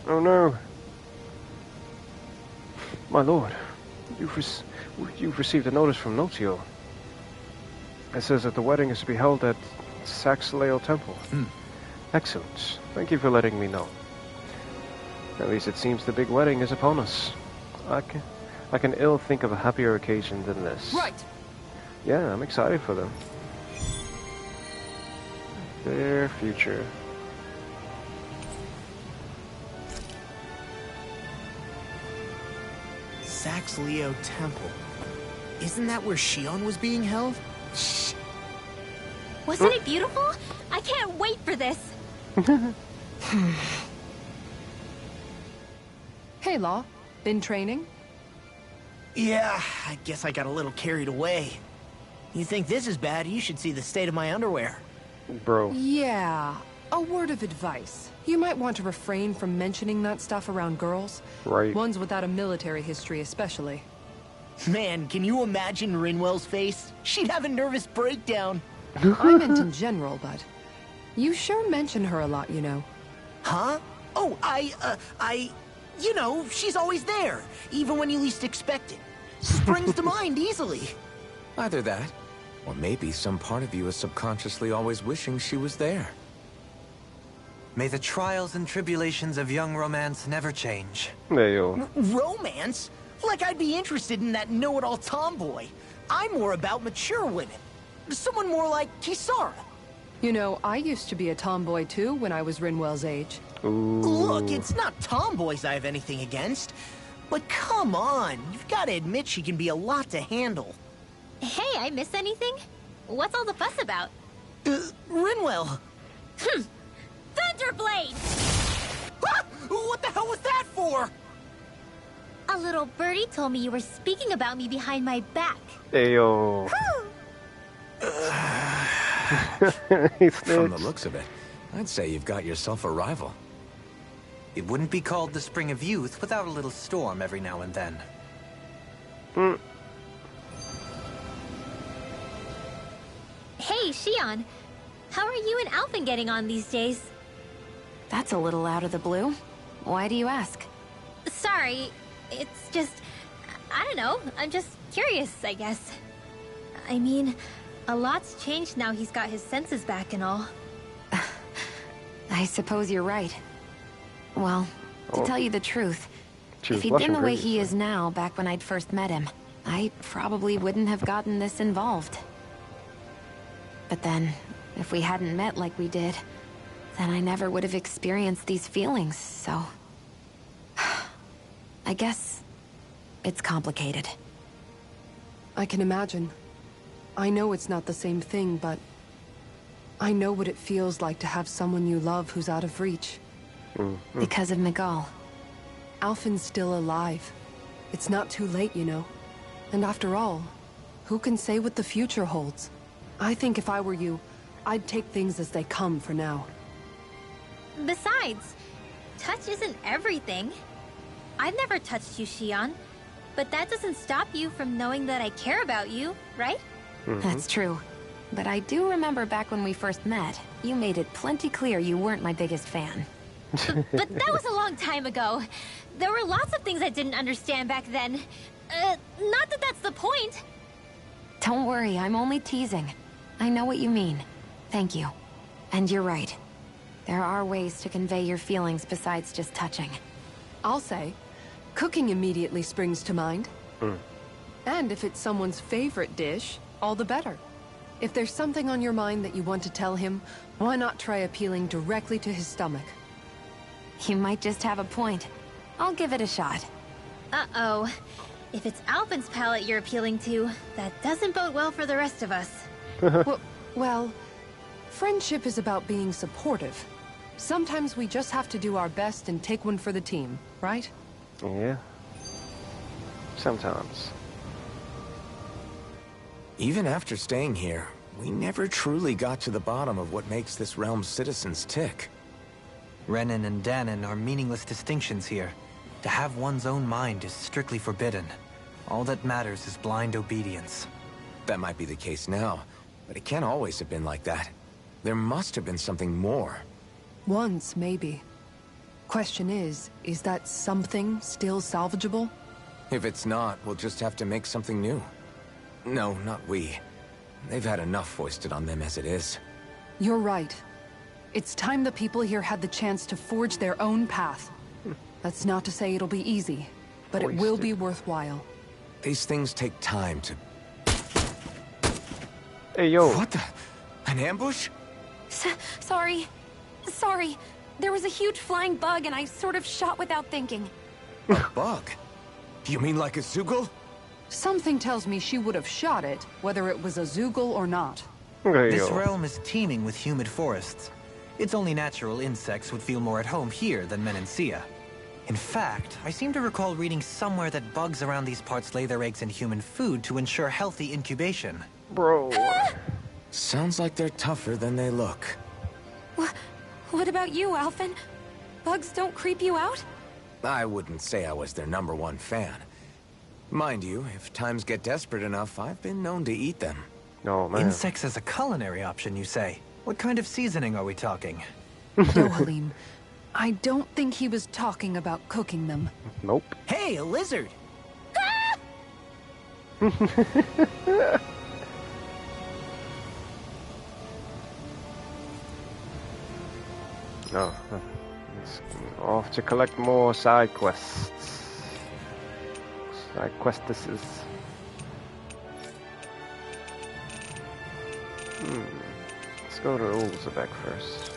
Oh no. My lord, you've received a notice from Notio. It says that the wedding is to be held at Saxleo Temple. Excellent. Thank you for letting me know. At least it seems the big wedding is upon us. I can ill think of a happier occasion than this. Right. Yeah, I'm excited for them. Their future. Saxleo Temple. Isn't that where Shion was being held? Shh. Wasn't it beautiful? I can't wait for this. Hey, Law. Been training? Yeah, I guess I got a little carried away. You think this is bad, you should see the state of my underwear. Bro. Yeah. A word of advice. You might want to refrain from mentioning that stuff around girls. Right. Ones without a military history especially. Man, can you imagine Rinwell's face? She'd have a nervous breakdown. I meant in general, but you sure mention her a lot, you know. Huh? Oh, you know, she's always there, even when you least expect it. Springs to mind easily. Either that, or maybe some part of you is subconsciously always wishing she was there. May the trials and tribulations of young romance never change. There you go. Romance? Like I'd be interested in that know-it-all tomboy. I'm more about mature women. Someone more like Kisara. You know, I used to be a tomboy too when I was Rinwell's age. Ooh. Look, it's not tomboys I have anything against. But come on, you've got to admit she can be a lot to handle. Hey, I miss anything? What's all the fuss about? Rinwell. Thunderblade! Ah! What the hell was that for? A little birdie told me you were speaking about me behind my back. Ayo. From the looks of it, I'd say you've got yourself a rival. It wouldn't be called the Spring of Youth without a little storm every now and then. Hey, Shion. How are you and Alphen getting on these days? That's a little out of the blue. Why do you ask? Sorry, it's just... I don't know, I'm just curious, I guess. I mean, a lot's changed now he's got his senses back and all. I suppose you're right. Well, to tell you the truth, if he'd been the way he is now back when I'd first met him, I probably wouldn't have gotten this involved. But then, if we hadn't met like we did, then I never would have experienced these feelings, so... I guess... it's complicated. I can imagine. I know it's not the same thing, but... I know what it feels like to have someone you love who's out of reach. Because of Miguel. Alphen's still alive. It's not too late, you know. And after all, who can say what the future holds? I think if I were you, I'd take things as they come for now. Besides, touch isn't everything. I've never touched you, Shion. But that doesn't stop you from knowing that I care about you, right? That's true. But I do remember back when we first met, you made it plenty clear you weren't my biggest fan. But that was a long time ago. There were lots of things I didn't understand back then. Not that that's the point. Don't worry, I'm only teasing. I know what you mean. Thank you. And you're right. There are ways to convey your feelings besides just touching. I'll say, cooking immediately springs to mind. And if it's someone's favorite dish, all the better. If there's something on your mind that you want to tell him, why not try appealing directly to his stomach? You might just have a point. I'll give it a shot. Uh-oh. If it's Alphen's palate you're appealing to, that doesn't bode well for the rest of us. Well, friendship is about being supportive. Sometimes we just have to do our best and take one for the team, right? Yeah. Sometimes. Even after staying here, we never truly got to the bottom of what makes this realm's citizens tick. Renan and Danon are meaningless distinctions here. To have one's own mind is strictly forbidden. All that matters is blind obedience. That might be the case now, but it can't always have been like that. There must have been something more. Once, maybe. Question is that something still salvageable? If it's not, we'll just have to make something new. No, not we. They've had enough foisted on them as it is. You're right. It's time the people here had the chance to forge their own path. That's not to say it'll be easy, but it will be worthwhile. These things take time to... Hey, yo. What the... An ambush? Sorry. There was a huge flying bug and I sort of shot without thinking. A bug? You mean like a Zoogle? Something tells me she would have shot it, whether it was a Zoogle or not. This realm is teeming with humid forests. It's only natural insects would feel more at home here than Menancia. In fact, I seem to recall reading somewhere that bugs around these parts lay their eggs in human food to ensure healthy incubation. Bro. Sounds like they're tougher than they look. What about you, Alphen? Bugs don't creep you out? I wouldn't say I was their #1 fan. Mind you, if times get desperate enough, I've been known to eat them. Oh, man. Insects as a culinary option, you say? What kind of seasoning are we talking? No, Halim. I don't think he was talking about cooking them. Nope. Hey, a lizard! No. Let's off to collect more side quests. Side questesses. Let's go to Ulzebek first.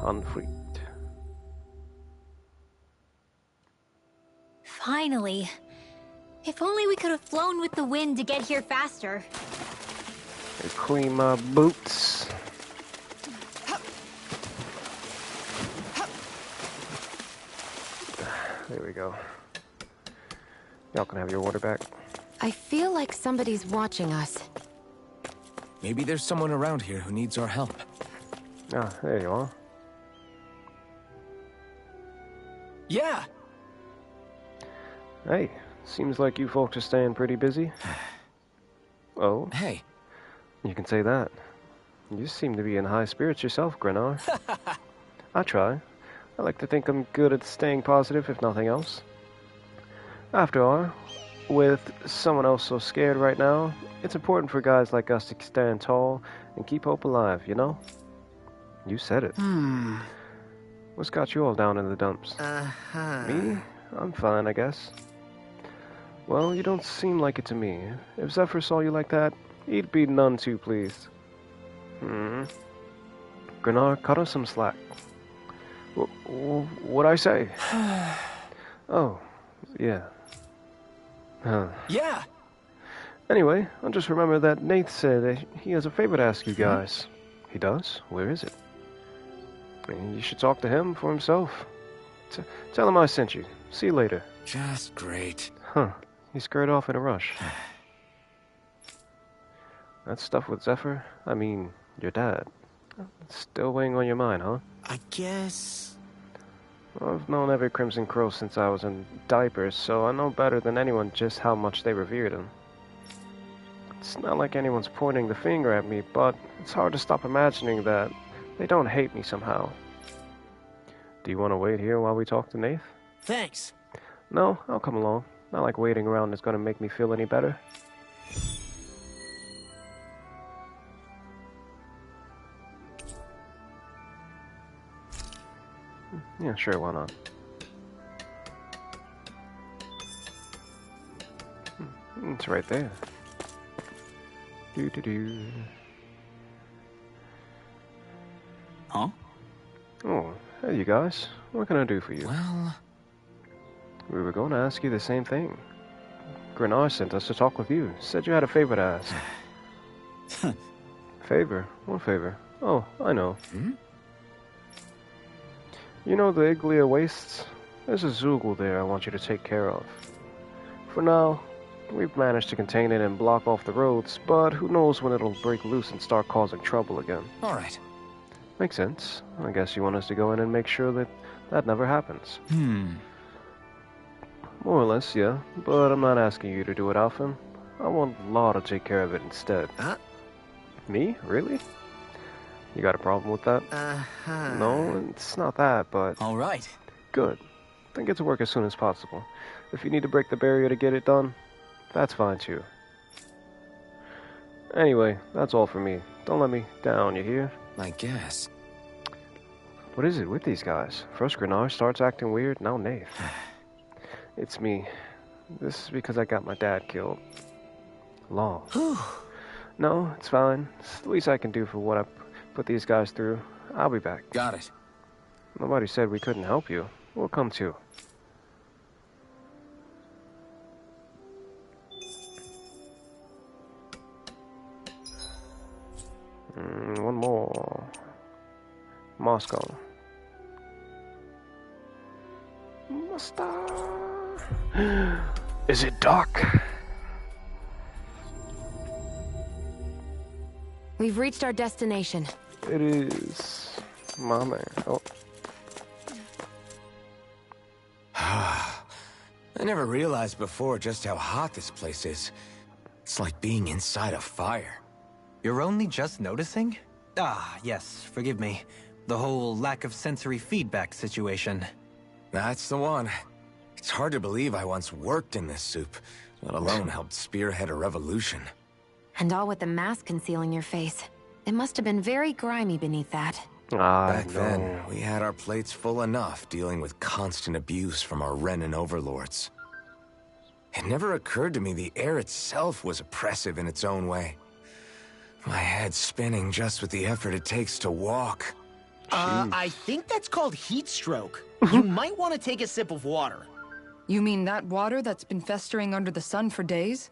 Unfreed. Finally. If only we could have flown with the wind to get here faster. Clean my boots. There we go. Y'all can have your water back. I feel like somebody's watching us. Maybe there's someone around here who needs our help. Ah, there you are. Yeah! Hey, seems like you folks are staying pretty busy. Oh? Hey. You can say that. You seem to be in high spirits yourself, Grenar. I try. I like to think I'm good at staying positive, if nothing else. After all, with someone else so scared right now, it's important for guys like us to stand tall and keep hope alive, you know? You said it. What's got you all down in the dumps? Me? I'm fine, I guess. Well, you don't seem like it to me. If Zephyr saw you like that, he'd be none too pleased. Grenar, cut us some slack. What'd I say? Oh, yeah. Huh. Yeah! Anyway, I just remember that Nath said that he has a favor to ask you guys. He does? Where is it? You should talk to him for himself. Tell him I sent you. See you later. Just great. Huh. He scurried off in a rush. That stuff with Zephyr? I mean, your dad. It's still weighing on your mind, huh? I guess... I've known every Crimson Crow since I was in diapers, so I know better than anyone just how much they revered him. It's not like anyone's pointing the finger at me, but it's hard to stop imagining that they don't hate me somehow. Do you want to wait here while we talk to Nath? Thanks. No, I'll come along. Not like waiting around is going to make me feel any better. Yeah, sure, why not? It's right there. Doo-doo-doo. Huh? Oh, hey you guys. What can I do for you? Well... We were going to ask you the same thing. Grenar sent us to talk with you. Said you had a favor to ask. Favor? What favor? Oh, I know. You know the Iglia Wastes? There's a Zoogle there I want you to take care of. For now, we've managed to contain it and block off the roads, but who knows when it'll break loose and start causing trouble again. Alright. Makes sense. I guess you want us to go in and make sure that that never happens. More or less, yeah. But I'm not asking you to do it, Alphen. I want Law to take care of it instead. Me? Really? You got a problem with that? No, it's not that, but... Alright. Good. Then get to work as soon as possible. If you need to break the barrier to get it done, that's fine too. Anyway, that's all for me. Don't let me down, you hear? I guess. What is it with these guys? First Grenar starts acting weird, now Nath. It's me. This is because I got my dad killed. Law. No, it's fine. It's the least I can do for what I put these guys through. I'll be back. Got it. Nobody said we couldn't help you. We'll come too. One more. Moscow. Is it Doc? We've reached our destination. It is... my man. Oh. I never realized before just how hot this place is. It's like being inside a fire. You're only just noticing? Ah, yes, forgive me. The whole lack of sensory feedback situation. That's the one. It's hard to believe I once worked in this soup, let alone helped spearhead a revolution. And all with the mask concealing your face. It must have been very grimy beneath that. Back then, we had our plates full enough dealing with constant abuse from our Renan overlords. It never occurred to me the air itself was oppressive in its own way. My head's spinning just with the effort it takes to walk. I think that's called heat stroke. You might want to take a sip of water. You mean that water that's been festering under the sun for days?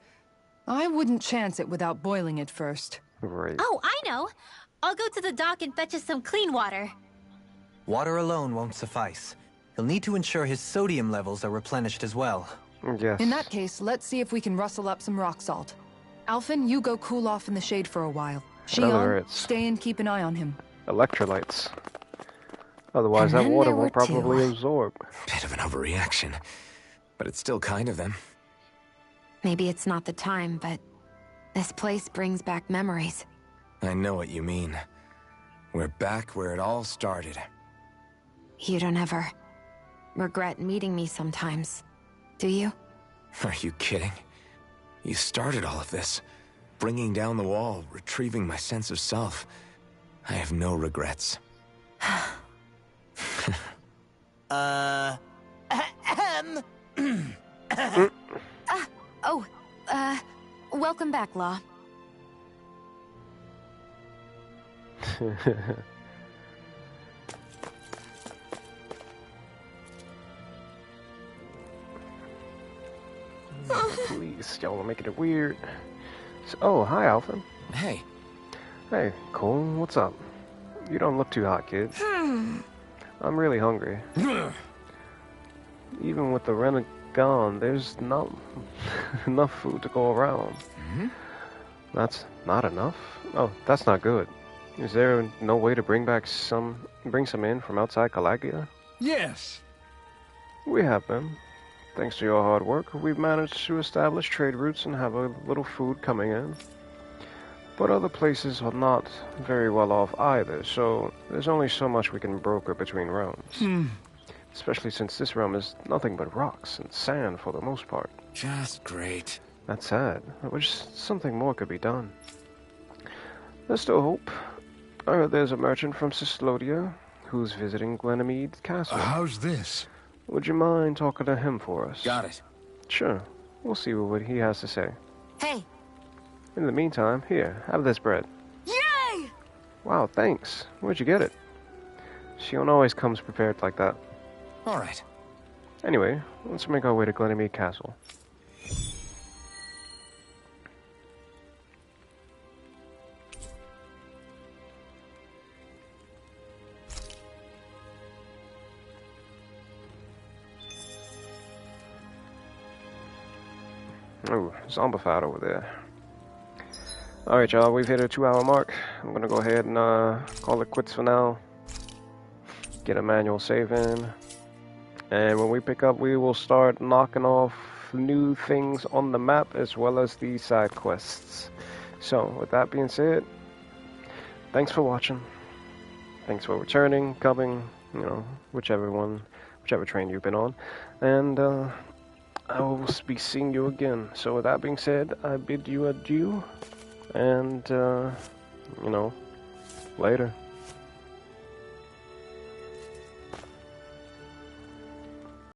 I wouldn't chance it without boiling it first. Right. Oh, I know. I'll go to the dock and fetch us some clean water. Water alone won't suffice. He'll need to ensure his sodium levels are replenished as well. Yes. In that case, let's see if we can rustle up some rock salt. Alphen, you go cool off in the shade for a while. Shion, stay and keep an eye on him. Electrolytes. Otherwise, that water won't probably absorb. Bit of an overreaction, but it's still kind of them. Maybe it's not the time, but this place brings back memories. I know what you mean. We're back where it all started. You don't ever regret meeting me sometimes, do you? Are you kidding? You started all of this. Bringing down the wall, retrieving my sense of self. I have no regrets. Welcome back, Law. Please, y'all are making it weird. So, oh, hi, Alphen. Hey. Hey, Cole, what's up? You don't look too hot, kid. I'm really hungry. Even with the Rena gone, there's not enough food to go around. That's not enough? Oh, that's not good. Is there no way to bring some in from outside Calagia? Yes. We have been. Thanks to your hard work, we've managed to establish trade routes and have a little food coming in. But other places are not very well off either, so there's only so much we can broker between realms. Especially since this realm is nothing but rocks and sand for the most part. Just great. That's sad. I wish something more could be done. There's still hope. I heard there's a merchant from Cyslodia who's visiting Glenamead's castle. How's this? Would you mind talking to him for us? Got it. Sure. We'll see what he has to say. Hey. In the meantime, here, have this bread. Yay! Wow, thanks. Where'd you get it? Shion always comes prepared like that. All right. Anyway, let's make our way to Glenamead Castle. Oh, zombified over there. Alright, y'all, we've hit a 2-hour mark. I'm gonna go ahead and call it quits for now. Get a manual save in. And when we pick up, we will start knocking off new things on the map as well as the side quests. So, with that being said, thanks for watching. Thanks for returning, coming, you know, whichever train you've been on. And, I will be seeing you again. So with that being said, I bid you adieu. And, you know, later.